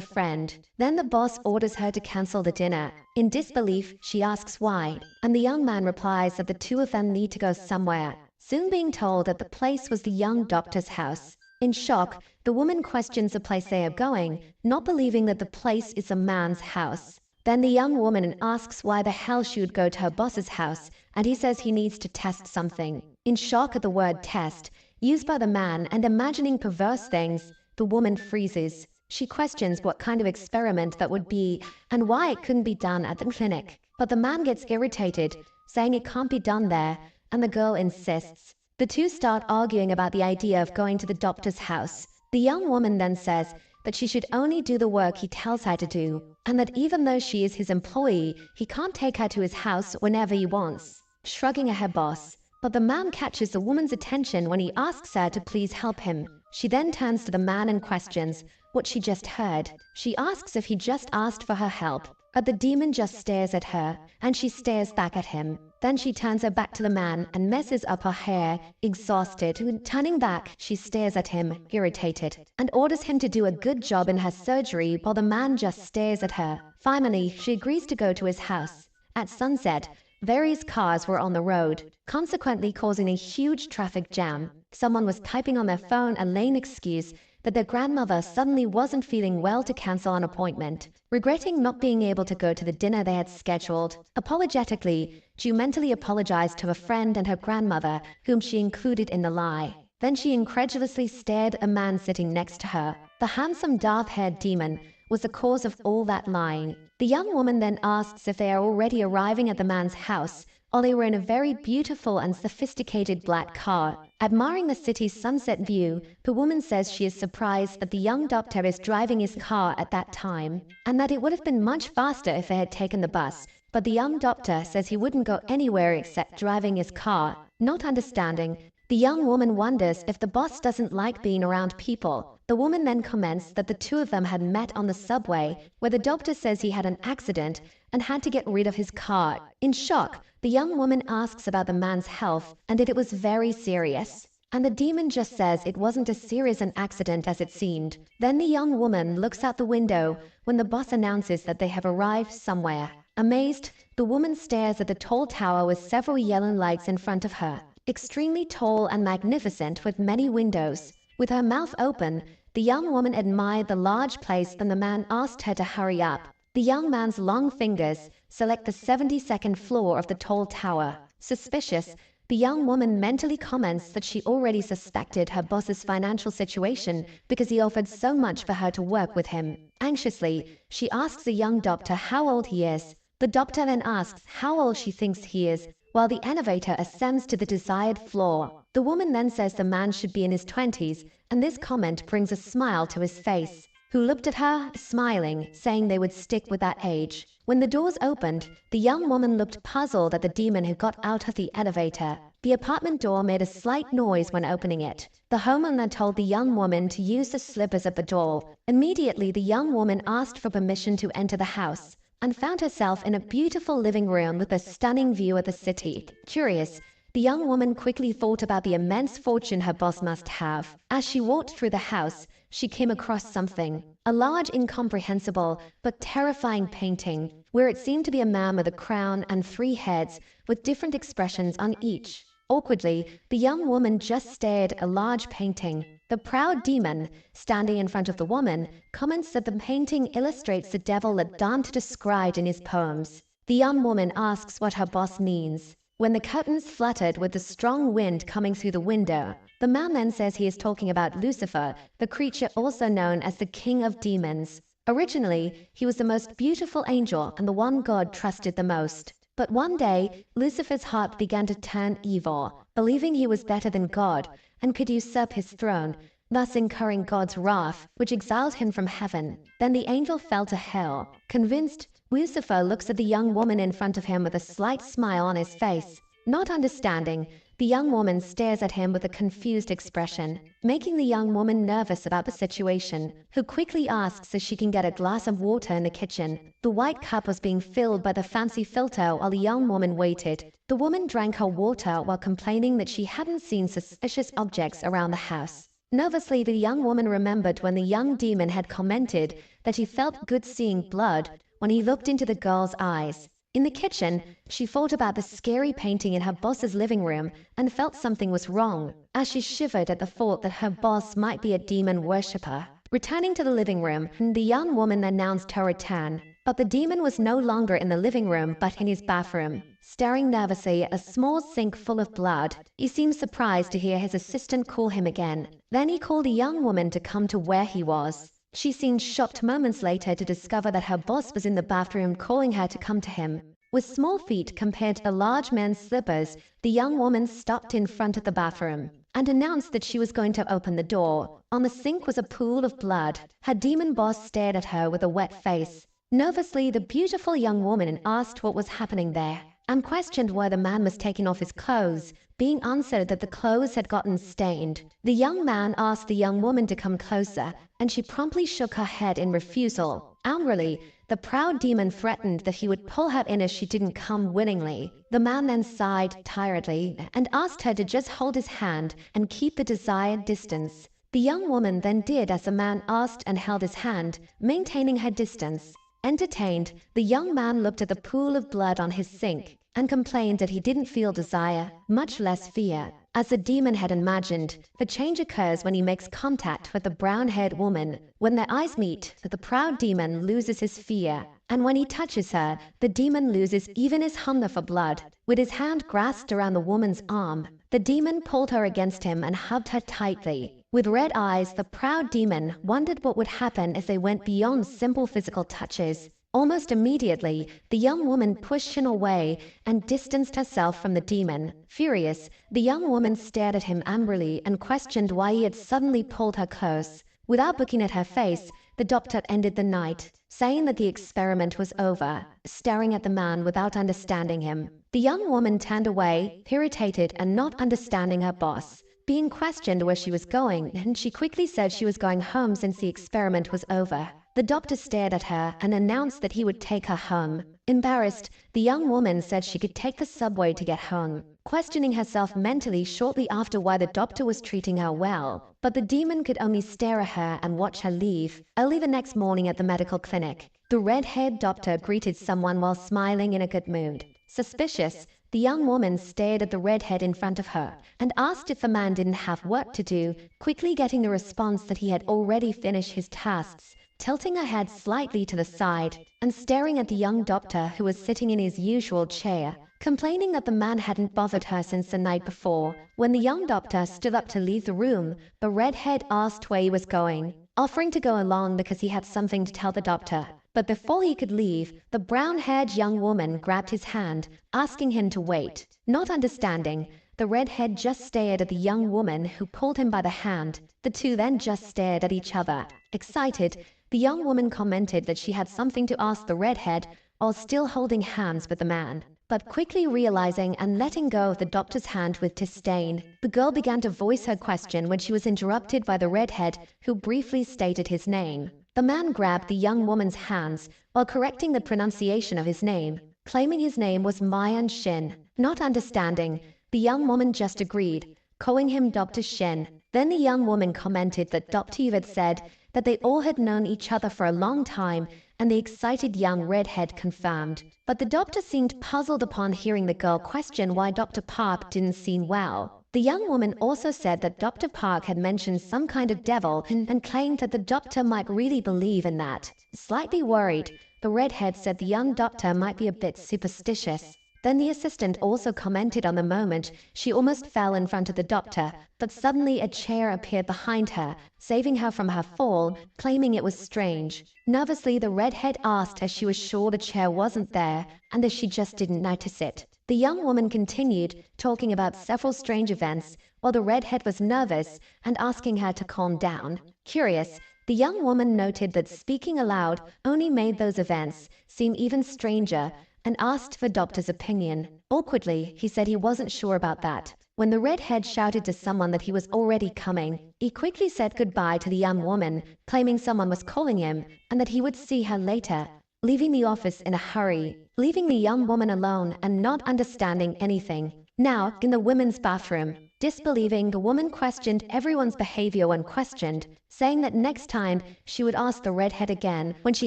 [SPEAKER 1] friend. Then the boss orders her to cancel the dinner. In disbelief, she asks why, and the young man replies that the two of them need to go somewhere, soon being told that the place was the young doctor's house. In shock, the woman questions the place they are going, not believing that the place is a man's house. Then the young woman asks why the hell she would go to her boss's house, and he says he needs to test something. In shock at the word test, used by the man and imagining perverse things, the woman freezes. She questions what kind of experiment that would be and why it couldn't be done at the clinic. But the man gets irritated, saying it can't be done there, and the girl insists. The two start arguing about the idea of going to the doctor's house. The young woman then says that she should only do the work he tells her to do, and that even though she is his employee, he can't take her to his house whenever he wants, shrugging at her boss. But the man catches the woman's attention when he asks her to please help him. She then turns to the man and questions what she just heard. She asks if he just asked for her help, but the demon just stares at her, and she stares back at him. Then she turns her back to the man and messes up her hair, exhausted. Turning back, she stares at him, irritated, and orders him to do a good job in her surgery while the man just stares at her. Finally, she agrees to go to his house. At sunset, various cars were on the road, consequently causing a huge traffic jam. Someone was typing on their phone a lame excuse that their grandmother suddenly wasn't feeling well to cancel an appointment. Regretting not being able to go to the dinner they had scheduled, apologetically, Ju mentally apologized to a friend and her grandmother, whom she included in the lie. Then she incredulously stared at a man sitting next to her. The handsome dark-haired demon was the cause of all that lying. The young woman then asks if they are already arriving at the man's house, or they were in a very beautiful and sophisticated black car. Admiring the city's sunset view, the woman says she is surprised that the young doctor is driving his car at that time, and that it would have been much faster if they had taken the bus. But the young doctor says he wouldn't go anywhere except driving his car. Not understanding, the young woman wonders if the boss doesn't like being around people. The woman then comments that the two of them had met on the subway, where the doctor says he had an accident and had to get rid of his car. In shock, the young woman asks about the man's health and if it was very serious. And the demon just says it wasn't as serious an accident as it seemed. Then the young woman looks out the window when the boss announces that they have arrived somewhere. Amazed, the woman stares at the tall tower with several yellow lights in front of her. Extremely tall and magnificent with many windows. With her mouth open, the young woman admired the large place and the man asked her to hurry up. The young man's long fingers select the 72nd floor of the tall tower. Suspicious, the young woman mentally comments that she already suspected her boss's financial situation because he offered so much for her to work with him. Anxiously, she asks the young doctor how old he is. The doctor then asks how old she thinks he is, while the elevator ascends to the desired floor. The woman then says the man should be in his 20s, and this comment brings a smile to his face, who looked at her, smiling, saying they would stick with that age. When the doors opened, the young woman looked puzzled at the demon who got out of the elevator. The apartment door made a slight noise when opening it. The homeowner told the young woman to use the slippers of the door. Immediately, the young woman asked for permission to enter the house, and found herself in a beautiful living room with a stunning view of the city. Curious, the young woman quickly thought about the immense fortune her boss must have. As she walked through the house, she came across something, a large, incomprehensible, but terrifying painting, where it seemed to be a man with a crown and 3 heads, with different expressions on each. Awkwardly, the young woman just stared at a large painting. The proud demon, standing in front of the woman, comments that the painting illustrates the devil that Dante described in his poems. The young woman asks what her boss means. When the curtains fluttered with the strong wind coming through the window, the man then says he is talking about Lucifer, the creature also known as the king of demons. Originally, he was the most beautiful angel and the one God trusted the most. But one day, Lucifer's heart began to turn evil, believing he was better than God and could usurp his throne, thus incurring God's wrath, which exiled him from heaven. Then the angel fell to hell. Convinced, Lucifer looks at the young woman in front of him with a slight smile on his face. Not understanding, the young woman stares at him with a confused expression, making the young woman nervous about the situation, who quickly asks if she can get a glass of water in the kitchen. The white cup was being filled by the fancy filter while the young woman waited. The woman drank her water while complaining that she hadn't seen suspicious objects around the house. Nervously, the young woman remembered when the young demon had commented that he felt good seeing blood when he looked into the girl's eyes. In the kitchen, she thought about the scary painting in her boss's living room and felt something was wrong, as she shivered at the thought that her boss might be a demon worshipper. Returning to the living room, the young woman announced her return, but the demon was no longer in the living room but in his bathroom. Staring nervously at a small sink full of blood, he seemed surprised to hear his assistant call him again. Then he called a young woman to come to where he was. She seemed shocked moments later to discover that her boss was in the bathroom calling her to come to him. With small feet compared to the large man's slippers, the young woman stopped in front of the bathroom and announced that she was going to open the door. On the sink was a pool of blood. Her demon boss stared at her with a wet face. Nervously, the beautiful young woman asked what was happening there and questioned why the man was taking off his clothes, being answered that the clothes had gotten stained. The young man asked the young woman to come closer, and she promptly shook her head in refusal. Angrily, the proud demon threatened that he would pull her in if she didn't come willingly. The man then sighed tiredly and asked her to just hold his hand and keep the desired distance. The young woman then did as the man asked and held his hand, maintaining her distance. Entertained, the young man looked at the pool of blood on his sink and complained that he didn't feel desire, much less fear. As the demon had imagined, the change occurs when he makes contact with the brown-haired woman. When their eyes meet, the proud demon loses his fear, and when he touches her, the demon loses even his hunger for blood. With his hand grasped around the woman's arm, the demon pulled her against him and hugged her tightly. With red eyes, the proud demon wondered what would happen if they went beyond simple physical touches. Almost immediately, the young woman pushed him away and distanced herself from the demon. Furious, the young woman stared at him angrily and questioned why he had suddenly pulled her close. Without looking at her face, the doctor ended the night, saying that the experiment was over, staring at the man without understanding him. The young woman turned away, irritated and not understanding her boss. Being questioned where she was going, and she quickly said she was going home since the experiment was over. The doctor stared at her and announced that he would take her home. Embarrassed, the young woman said she could take the subway to get home, questioning herself mentally shortly after why the doctor was treating her well. But the demon could only stare at her and watch her leave. Early the next morning at the medical clinic, the red-haired doctor greeted someone while smiling in a good mood. Suspicious, the young woman stared at the redhead in front of her and asked if the man didn't have work to do, quickly getting the response that he had already finished his tasks. Tilting her head slightly to the side and staring at the young doctor who was sitting in his usual chair, complaining that the man hadn't bothered her since the night before. When the young doctor stood up to leave the room, the redhead asked where he was going, offering to go along because he had something to tell the doctor. But before he could leave, the brown-haired young woman grabbed his hand, asking him to wait. Not understanding, the redhead just stared at the young woman who pulled him by the hand. The two then just stared at each other. Excited, the young woman commented that she had something to ask the redhead while still holding hands with the man. But quickly realizing and letting go of the doctor's hand with disdain, the girl began to voice her question when she was interrupted by the redhead, who briefly stated his name. The man grabbed the young woman's hands while correcting the pronunciation of his name, claiming his name was Mayan Shin. Not understanding, the young woman just agreed, calling him Dr. Shin. Then the young woman commented that Dr. Yu had said that they all had known each other for a long time, and the excited young redhead confirmed. But the doctor seemed puzzled upon hearing the girl question why Dr. Park didn't seem well. The young woman also said that Dr. Park had mentioned some kind of devil and claimed that the doctor might really believe in that. Slightly worried, the redhead said the young doctor might be a bit superstitious. Then the assistant also commented on the moment she almost fell in front of the doctor, but suddenly a chair appeared behind her, saving her from her fall, claiming it was strange. Nervously, the redhead asked if she was sure the chair wasn't there and that she just didn't notice it. The young woman continued, talking about several strange events, while the redhead was nervous and asking her to calm down. Curious, the young woman noted that speaking aloud only made those events seem even stranger, and asked for doctor's opinion. Awkwardly, he said he wasn't sure about that. When the redhead shouted to someone that he was already coming, he quickly said goodbye to the young woman, claiming someone was calling him and that he would see her later, leaving the office in a hurry, leaving the young woman alone and not understanding anything. Now, in the women's bathroom, Disbelieving, the woman questioned everyone's behavior when questioned, saying that next time she would ask the redhead again when she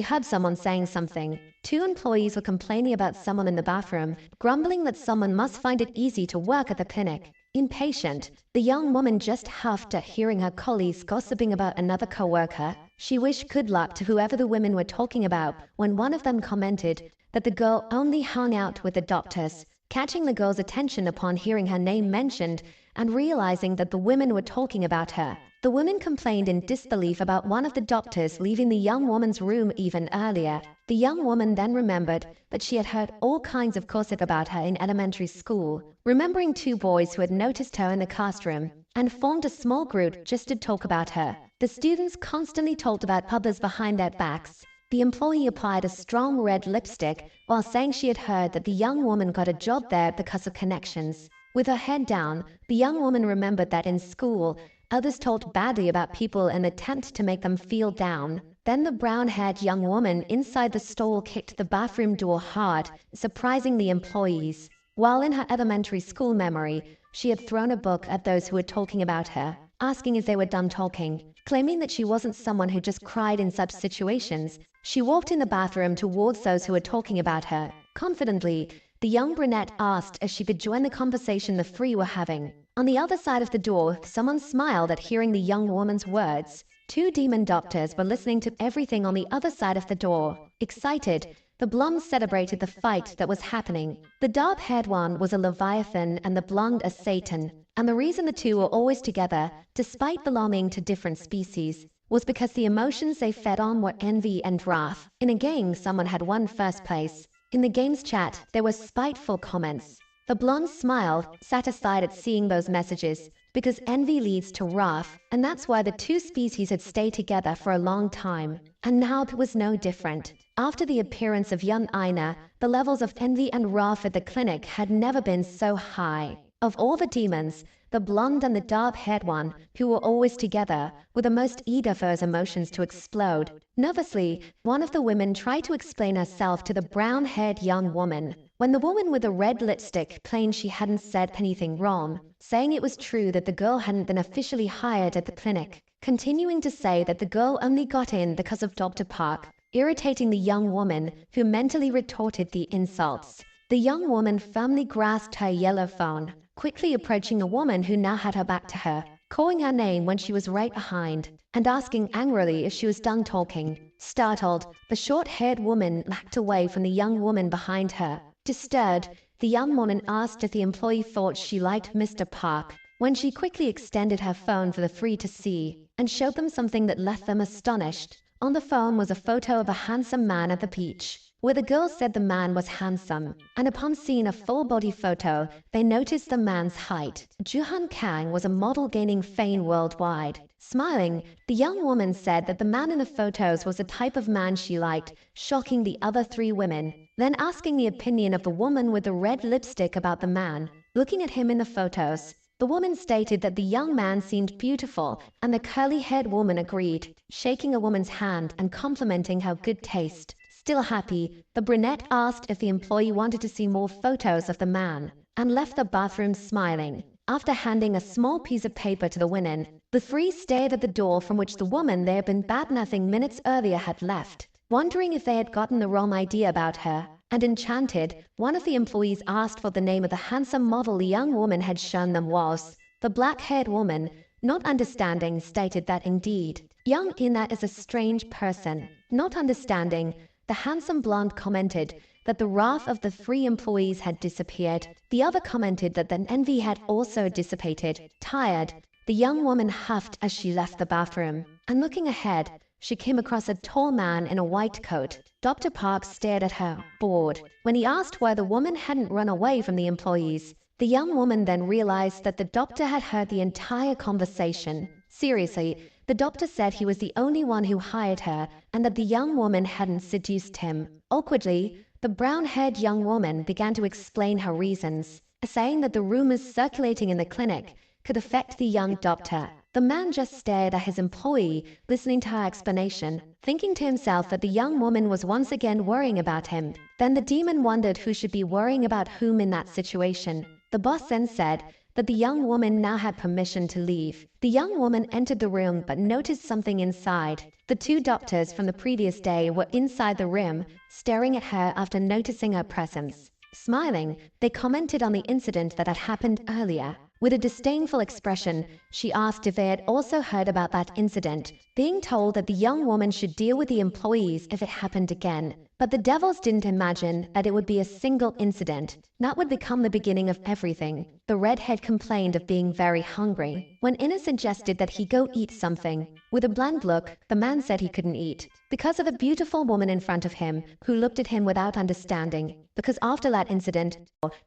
[SPEAKER 1] heard someone saying something. Two employees were complaining about someone in the bathroom, grumbling that someone must find it easy to work at the clinic. Impatient, the young woman just huffed at hearing her colleagues gossiping about another co-worker. She wished good luck to whoever the women were talking about when one of them commented that the girl only hung out with the doctors. Catching the girl's attention upon hearing her name mentioned and realizing that the women were talking about her, the woman complained in disbelief about one of the doctors leaving the young woman's room even earlier. The young woman then remembered that she had heard all kinds of gossip about her in elementary school, remembering two boys who had noticed her in the classroom and formed a small group just to talk about her. The students constantly talked about others behind their backs. The employee applied a strong red lipstick while saying she had heard that the young woman got a job there because of connections. With her head down, the young woman remembered that in school, others talked badly about people in an attempt to make them feel down. Then the brown-haired young woman inside the stall kicked the bathroom door hard, surprising the employees. While in her elementary school memory, she had thrown a book at those who were talking about her, asking if they were done talking. Claiming that she wasn't someone who just cried in such situations, she walked in the bathroom towards those who were talking about her. Confidently, the young brunette asked if she could join the conversation the three were having. On the other side of the door, someone smiled at hearing the young woman's words. Two demon doctors were listening to everything on the other side of the door. Excited, the blondes celebrated the fight that was happening. The dark-haired one was a Leviathan and the blonde a Satan. And the reason the two were always together, despite belonging to different species, was because the emotions they fed on were envy and wrath. In a game, someone had won first place. In the game's chat, there were spiteful comments. The blonde smiled, satisfied at seeing those messages, because envy leads to wrath, and that's why the two species had stayed together for a long time. And now it was no different. After the appearance of young Ina, the levels of envy and wrath at the clinic had never been so high. Of all the demons, the blonde and the dark-haired one, who were always together, were the most eager for his emotions to explode. Nervously, one of the women tried to explain herself to the brown-haired young woman. When the woman with the red lipstick claimed she hadn't said anything wrong, saying it was true that the girl hadn't been officially hired at the clinic, continuing to say that the girl only got in because of Dr. Park, irritating the young woman, who mentally retorted the insults. The young woman firmly grasped her yellow phone, quickly approaching the woman who now had her back to her, calling her name when she was right behind, and asking angrily if she was done talking. Startled, the short-haired woman backed away from the young woman behind her. Disturbed, the young woman asked if the employee thought she liked Mr. Park, when she quickly extended her phone for the three to see, and showed them something that left them astonished. On the phone was a photo of a handsome man at the beach, where the girl said the man was handsome, and upon seeing a full-body photo, they noticed the man's height. Juhan Kang was a model gaining fame worldwide. Smiling, the young woman said that the man in the photos was the type of man she liked, shocking the other three women. Then asking the opinion of the woman with the red lipstick about the man. Looking at him in the photos, the woman stated that the young man seemed beautiful, and the curly-haired woman agreed, shaking a woman's hand and complimenting her good taste. Still happy, the brunette asked if the employee wanted to see more photos of the man, and left the bathroom smiling. After handing a small piece of paper to the women, the three stared at the door from which the woman they had been bad-mouthing minutes earlier had left, wondering if they had gotten the wrong idea about her. And enchanted, one of the employees asked for the name of the handsome model the young woman had shown them was. The black-haired woman, not understanding, stated that indeed, young Ina is a strange person. Not understanding, the handsome blonde commented that the wrath of the three employees had disappeared. The other commented that the envy had also dissipated. Tired, the young woman huffed as she left the bathroom, and looking ahead, she came across a tall man in a white coat. Dr. Park stared at her, bored. When he asked why the woman hadn't run away from the employees, the young woman then realized that the doctor had heard the entire conversation. Seriously, the doctor said he was the only one who hired her and that the young woman hadn't seduced him. Awkwardly, the brown-haired young woman began to explain her reasons, saying that the rumors circulating in the clinic could affect the young doctor. The man just stared at his employee, listening to her explanation, thinking to himself that the young woman was once again worrying about him. Then the demon wondered who should be worrying about whom in that situation. The boss then said that the young woman now had permission to leave. The young woman entered the room but noticed something inside. The two doctors from the previous day were inside the room, staring at her after noticing her presence. Smiling, they commented on the incident that had happened earlier. With a disdainful expression, she asked if they had also heard about that incident, being told that the young woman should deal with the employees if it happened again. But the devils didn't imagine that it would be a single incident. That would become the beginning of everything. The redhead complained of being very hungry. When Inna suggested that he go eat something, with a bland look, the man said he couldn't eat because of a beautiful woman in front of him who looked at him without understanding. Because after that incident,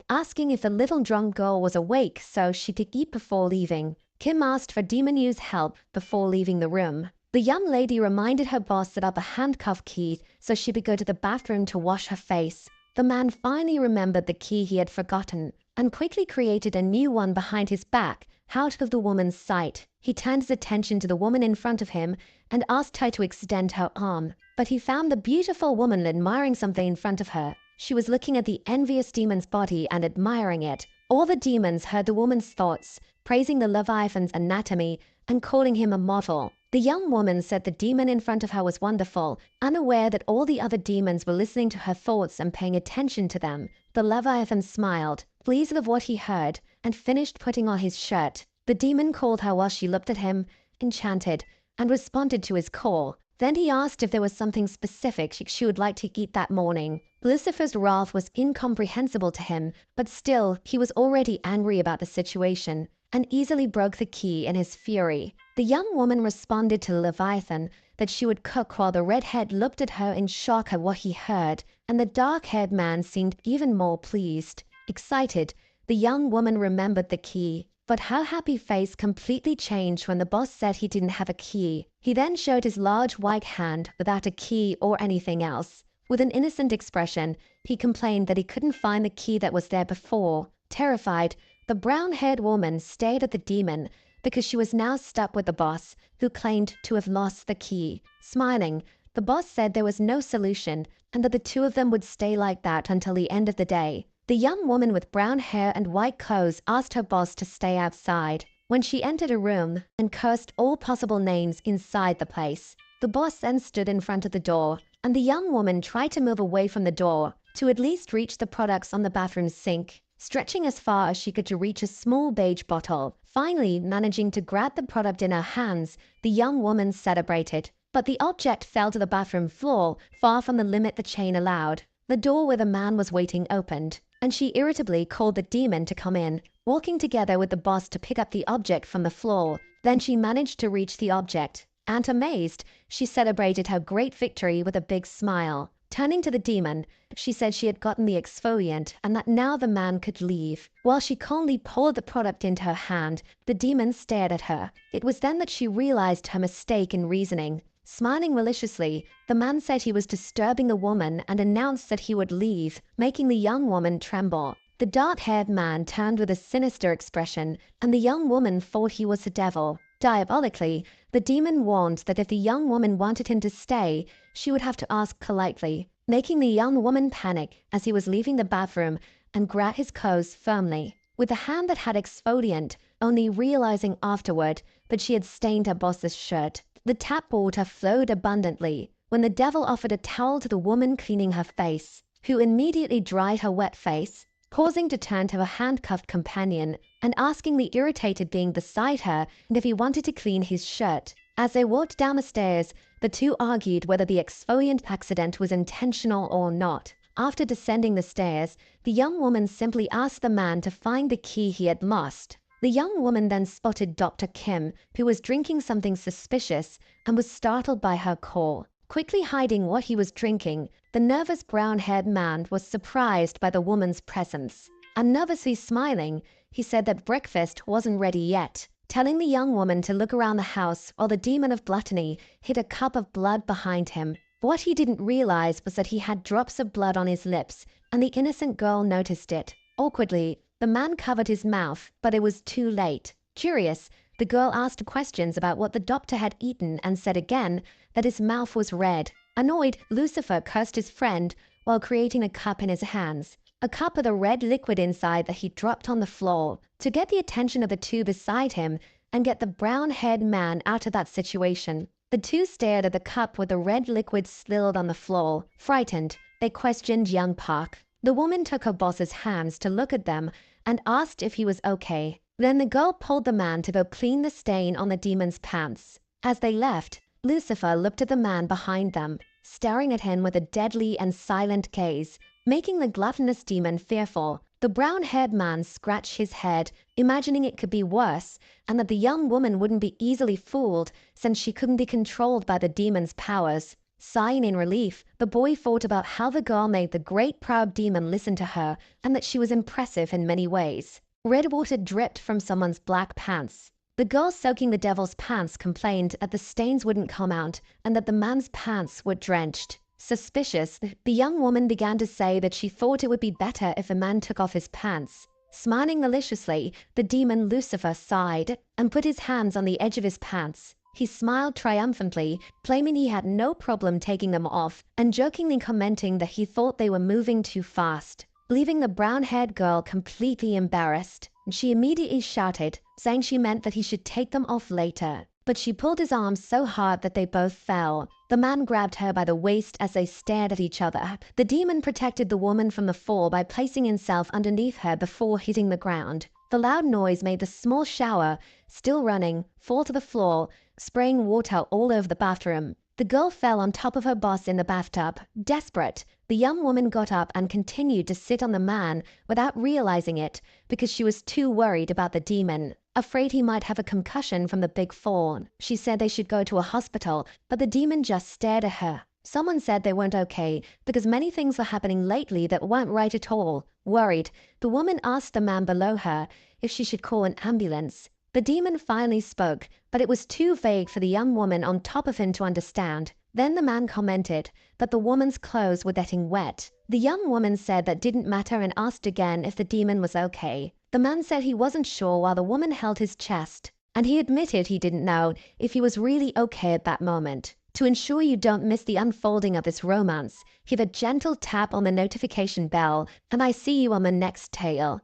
[SPEAKER 1] asking if the little drunk girl was awake so she could eat before leaving, Kim asked for Demon Yu's help before leaving the room. The young lady reminded her boss set up a handcuff key so she could go to the bathroom to wash her face. The man finally remembered the key he had forgotten and quickly created a new one behind his back, out of the woman's sight. He turned his attention to the woman in front of him and asked her to extend her arm. But he found the beautiful woman admiring something in front of her. She was looking at the envious demon's body and admiring it. All the demons heard the woman's thoughts, praising the Leviathan's anatomy and calling him a model. The young woman said the demon in front of her was wonderful, unaware that all the other demons were listening to her thoughts and paying attention to them. The Leviathan smiled, pleased with what he heard, and finished putting on his shirt. The demon called her while she looked at him, enchanted, and responded to his call. Then he asked if there was something specific she would like to eat that morning. Lucifer's wrath was incomprehensible to him, but still, he was already angry about the situation and easily broke the key in his fury. The young woman responded to Leviathan that she would cook while the redhead looked at her in shock at what he heard, and the dark-haired man seemed even more pleased. Excited, the young woman remembered the key, but her happy face completely changed when the boss said he didn't have a key. He then showed his large white hand without a key or anything else. With an innocent expression, he complained that he couldn't find the key that was there before. Terrified, the brown-haired woman stared at the demon because she was now stuck with the boss, who claimed to have lost the key. Smiling, the boss said there was no solution and that the two of them would stay like that until the end of the day. The young woman with brown hair and white clothes asked her boss to stay outside. When she entered a room and cursed all possible names inside the place, the boss then stood in front of the door, and the young woman tried to move away from the door to at least reach the products on the bathroom sink, stretching as far as she could to reach a small beige bottle. Finally, managing to grab the product in her hands, the young woman celebrated. But the object fell to the bathroom floor, far from the limit the chain allowed. The door where the man was waiting opened, and she irritably called the demon to come in, walking together with the boss to pick up the object from the floor. Then she managed to reach the object, and amazed, she celebrated her great victory with a big smile. Turning to the demon, she said she had gotten the exfoliant and that now the man could leave. While she calmly poured the product into her hand, the demon stared at her. It was then that she realized her mistake in reasoning. Smiling maliciously, the man said he was disturbing the woman and announced that he would leave, making the young woman tremble. The dark-haired man turned with a sinister expression, and the young woman thought he was the devil. Diabolically, the demon warned that if the young woman wanted him to stay, she would have to ask politely, making the young woman panic as he was leaving the bathroom and grab his clothes firmly. With the hand that had exfoliant, only realizing afterward that she had stained her boss's shirt. The tap water flowed abundantly when the devil offered a towel to the woman cleaning her face, who immediately dried her wet face, causing to turn to a handcuffed companion and asking the irritated being beside her if he wanted to clean his shirt. As they walked down the stairs, the two argued whether the exfoliant accident was intentional or not. After descending the stairs, the young woman simply asked the man to find the key he had lost. The young woman then spotted Dr. Kim, who was drinking something suspicious, and was startled by her call. Quickly hiding what he was drinking, the nervous brown-haired man was surprised by the woman's presence. And nervously smiling, he said that breakfast wasn't ready yet, telling the young woman to look around the house while the demon of gluttony hid a cup of blood behind him. What he didn't realize was that he had drops of blood on his lips, and the innocent girl noticed it. Awkwardly, the man covered his mouth, but it was too late. Curious, the girl asked questions about what the doctor had eaten and said again that his mouth was red. Annoyed, Lucifer cursed his friend while creating a cup in his hands. a cup with a red liquid inside that he dropped on the floor to get the attention of the two beside him and get the brown-haired man out of that situation. The two stared at the cup with the red liquid spilled on the floor. Frightened, they questioned young Park. The woman took her boss's hands to look at them and asked if he was okay. Then the girl pulled the man to go clean the stain on the demon's pants. As they left, Lucifer looked at the man behind them, staring at him with a deadly and silent gaze, making the gluttonous demon fearful. The brown-haired man scratched his head, imagining it could be worse, and that the young woman wouldn't be easily fooled since she couldn't be controlled by the demon's powers. Sighing in relief, the boy thought about how the girl made the great proud demon listen to her and that she was impressive in many ways. Red water dripped from someone's black pants. The girl soaking the devil's pants complained that the stains wouldn't come out and that the man's pants were drenched. Suspicious, the young woman began to say that she thought it would be better if the man took off his pants. Smiling maliciously, the demon Lucifer sighed and put his hands on the edge of his pants. He smiled triumphantly, claiming he had no problem taking them off, and jokingly commenting that he thought they were moving too fast, leaving the brown-haired girl completely embarrassed. She immediately shouted, saying she meant that he should take them off later. But she pulled his arm so hard that they both fell. The man grabbed her by the waist as they stared at each other. The demon protected the woman from the fall by placing himself underneath her before hitting the ground. The loud noise made the small shower, still running, fall to the floor, spraying water all over the bathroom. The girl fell on top of her boss in the bathtub. Desperate, the young woman got up and continued to sit on the man without realizing it because she was too worried about the demon. Afraid he might have a concussion from the big fall, she said they should go to a hospital, but the demon just stared at her. Someone said they weren't okay because many things were happening lately that weren't right at all. Worried, the woman asked the man below her if she should call an ambulance. The demon finally spoke, but it was too vague for the young woman on top of him to understand. Then the man commented that the woman's clothes were getting wet. The young woman said that didn't matter and asked again if the demon was okay. The man said he wasn't sure while the woman held his chest, and he admitted he didn't know if he was really okay at that moment. To ensure you don't miss the unfolding of this romance, give a gentle tap on the notification bell, and I see you on the next tale.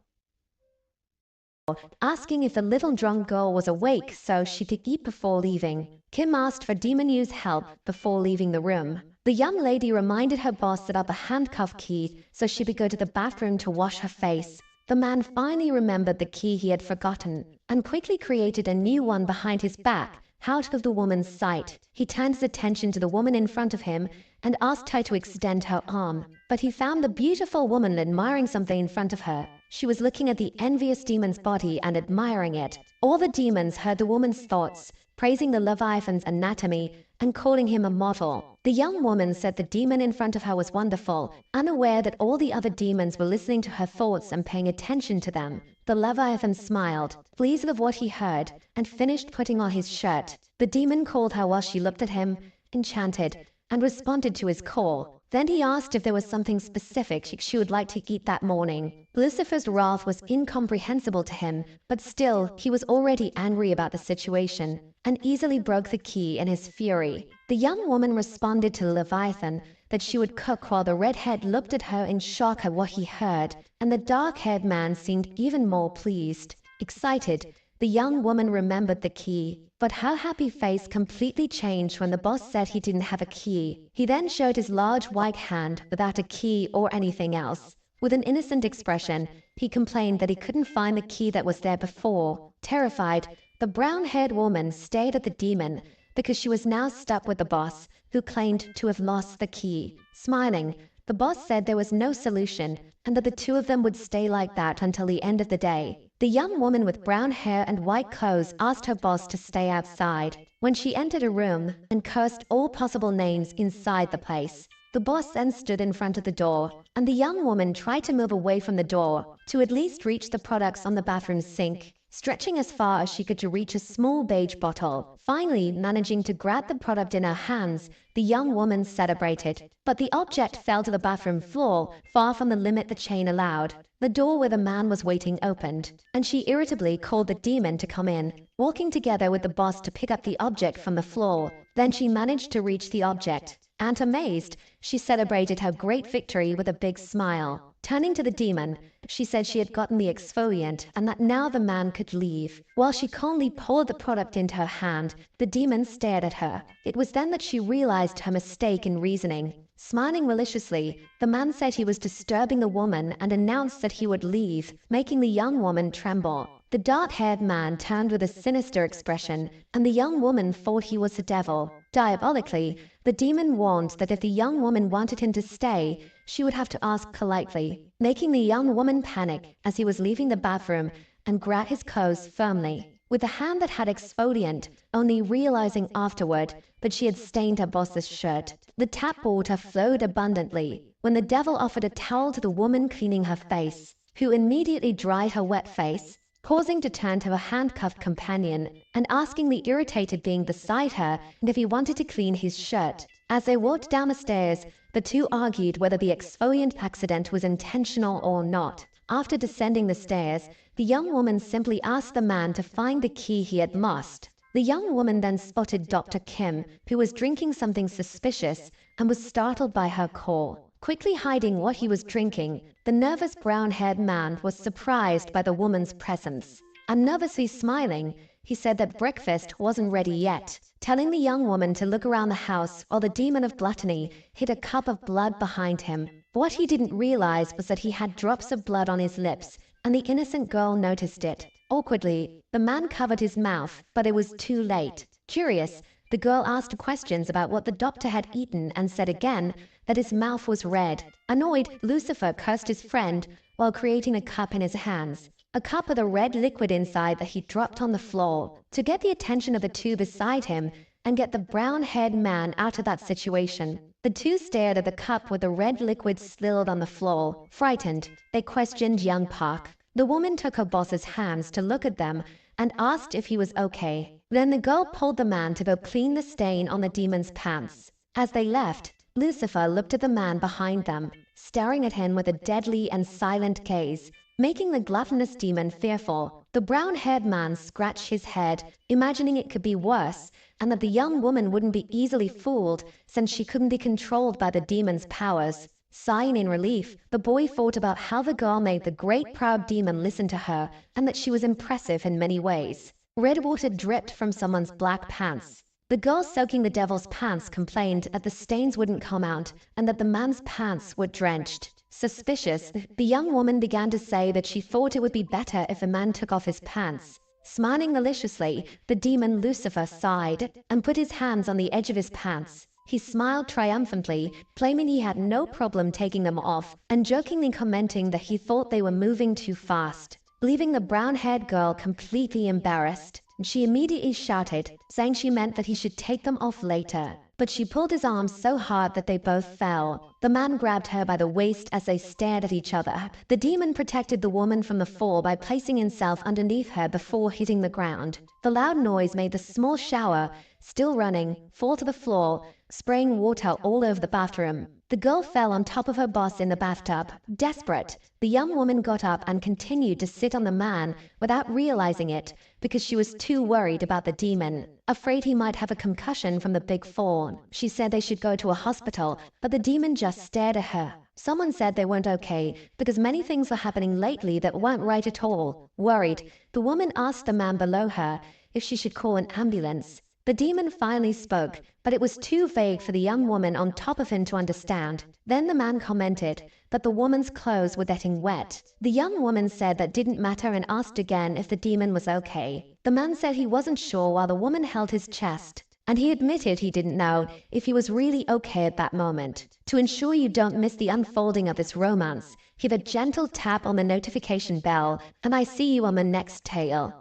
[SPEAKER 1] Asking if the little drunk girl was awake so she could eat before leaving, Kim asked for Demon Yu's help before leaving the room. The young lady reminded her boss about the handcuff key so she could go to the bathroom to wash her face. The man finally remembered the key he had forgotten and quickly created a new one behind his back, out of the woman's sight. He turned his attention to the woman in front of him and asked her to extend her arm, but he found the beautiful woman admiring something in front of her. She was looking at the envious demon's body and admiring it. All the demons heard the woman's thoughts, praising the Leviathan's anatomy and calling him a model. The young woman said the demon in front of her was wonderful, unaware that all the other demons were listening to her thoughts and paying attention to them. The Leviathan smiled, pleased with what he heard, and finished putting on his shirt. The demon called her while she looked at him, enchanted, and responded to his call. Then he asked if there was something specific she would like to eat that morning. Lucifer's wrath was incomprehensible to him, but still, he was already angry about the situation, and easily broke the key in his fury. The young woman responded to Leviathan that she would cook while the redhead looked at her in shock at what he heard, and the dark-haired man seemed even more pleased. Excited, the young woman remembered the key, but her happy face completely changed when the boss said he didn't have a key. He then showed his large white hand without a key or anything else. With an innocent expression, he complained that he couldn't find the key that was there before. Terrified, the brown-haired woman stared at the demon because she was now stuck with the boss, who claimed to have lost the key. Smiling, the boss said there was no solution and that the two of them would stay like that until the end of the day. The young woman with brown hair and white clothes asked her boss to stay outside. When she entered a room and cursed all possible names inside the place, the boss then stood in front of the door, and the young woman tried to move away from the door to at least reach the products on the bathroom sink, stretching as far as she could to reach a small beige bottle. Finally, managing to grab the product in her hands, the young woman celebrated. But the object fell to the bathroom floor, far from the limit the chain allowed. The door where the man was waiting opened, and she irritably called the demon to come in, walking together with the boss to pick up the object from the floor. Then she managed to reach the object, and amazed, she celebrated her great victory with a big smile. Turning to the demon, she said she had gotten the exfoliant and that now the man could leave. While she calmly poured the product into her hand, the demon stared at her. It was then that she realized her mistake in reasoning. Smiling maliciously, the man said he was disturbing the woman and announced that he would leave, making the young woman tremble. The dark-haired man turned with a sinister expression, and the young woman thought he was the devil. Diabolically, the demon warned that if the young woman wanted him to stay, she would have to ask politely, making the young woman panic as he was leaving the bathroom and grab his clothes firmly. With a hand that had exfoliant, only realizing afterward that she had stained her boss's shirt. The tap water flowed abundantly when the devil offered a towel to the woman cleaning her face, who immediately dried her wet face, pausing to turn to a handcuffed companion and asking the irritated being beside her if he wanted to clean his shirt. As they walked down the stairs, the two argued whether the exfoliant accident was intentional or not. After descending the stairs, the young woman simply asked the man to find the key he had lost. The young woman then spotted Dr. Kim, who was drinking something suspicious, and was startled by her call. Quickly hiding what he was drinking, the nervous brown-haired man was surprised by the woman's presence. And nervously smiling, he said that breakfast wasn't ready yet, telling the young woman to look around the house while the demon of gluttony hid a cup of blood behind him. What he didn't realize was that he had drops of blood on his lips, and the innocent girl noticed it. Awkwardly, the man covered his mouth, but it was too late. Curious, the girl asked questions about what the doctor had eaten and said again that his mouth was red. Annoyed, Lucifer cursed his friend while creating a cup in his hands. A cup with a red liquid inside that he dropped on the floor to get the attention of the two beside him and get the brown-haired man out of that situation. The two stared at the cup with the red liquid spilled on the floor. Frightened, they questioned young Park. The woman took her boss's hands to look at them and asked if he was okay. Then the girl pulled the man to go clean the stain on the demon's pants. As they left, Lucifer looked at the man behind them, staring at him with a deadly and silent gaze, making the gluttonous demon fearful. The brown-haired man scratched his head, imagining it could be worse, and that the young woman wouldn't be easily fooled since she couldn't be controlled by the demon's powers. Sighing in relief, the boy thought about how the girl made the great proud demon listen to her and that she was impressive in many ways. Red water dripped from someone's black pants. The girl soaking the devil's pants complained that the stains wouldn't come out and that the man's pants were drenched. Suspicious, the young woman began to say that she thought it would be better if a man took off his pants. Smiling maliciously, the demon Lucifer sighed and put his hands on the edge of his pants. He smiled triumphantly, claiming he had no problem taking them off, and jokingly commenting that he thought they were moving too fast. Leaving the brown-haired girl completely embarrassed, she immediately shouted, saying she meant that he should take them off later. But she pulled his arm so hard that they both fell. The man grabbed her by the waist as they stared at each other. The demon protected the woman from the fall by placing himself underneath her before hitting the ground. The loud noise made the small shower, still running, fall to the floor, spraying water all over the bathroom. The girl fell on top of her boss in the bathtub. Desperate, the young woman got up and continued to sit on the man without realizing it because she was too worried about the demon. Afraid he might have a concussion from the big fall, she said they should go to a hospital, but the demon just stared at her. Someone said they weren't okay because many things were happening lately that weren't right at all. Worried, the woman asked the man below her if she should call an ambulance. The demon finally spoke, but it was too vague for the young woman on top of him to understand. Then the man commented that the woman's clothes were getting wet. The young woman said that didn't matter and asked again if the demon was okay. The man said he wasn't sure while the woman held his chest, and he admitted he didn't know if he was really okay at that moment. To ensure you don't miss the unfolding of this romance, give a gentle tap on the notification bell, and I see you on the next tale.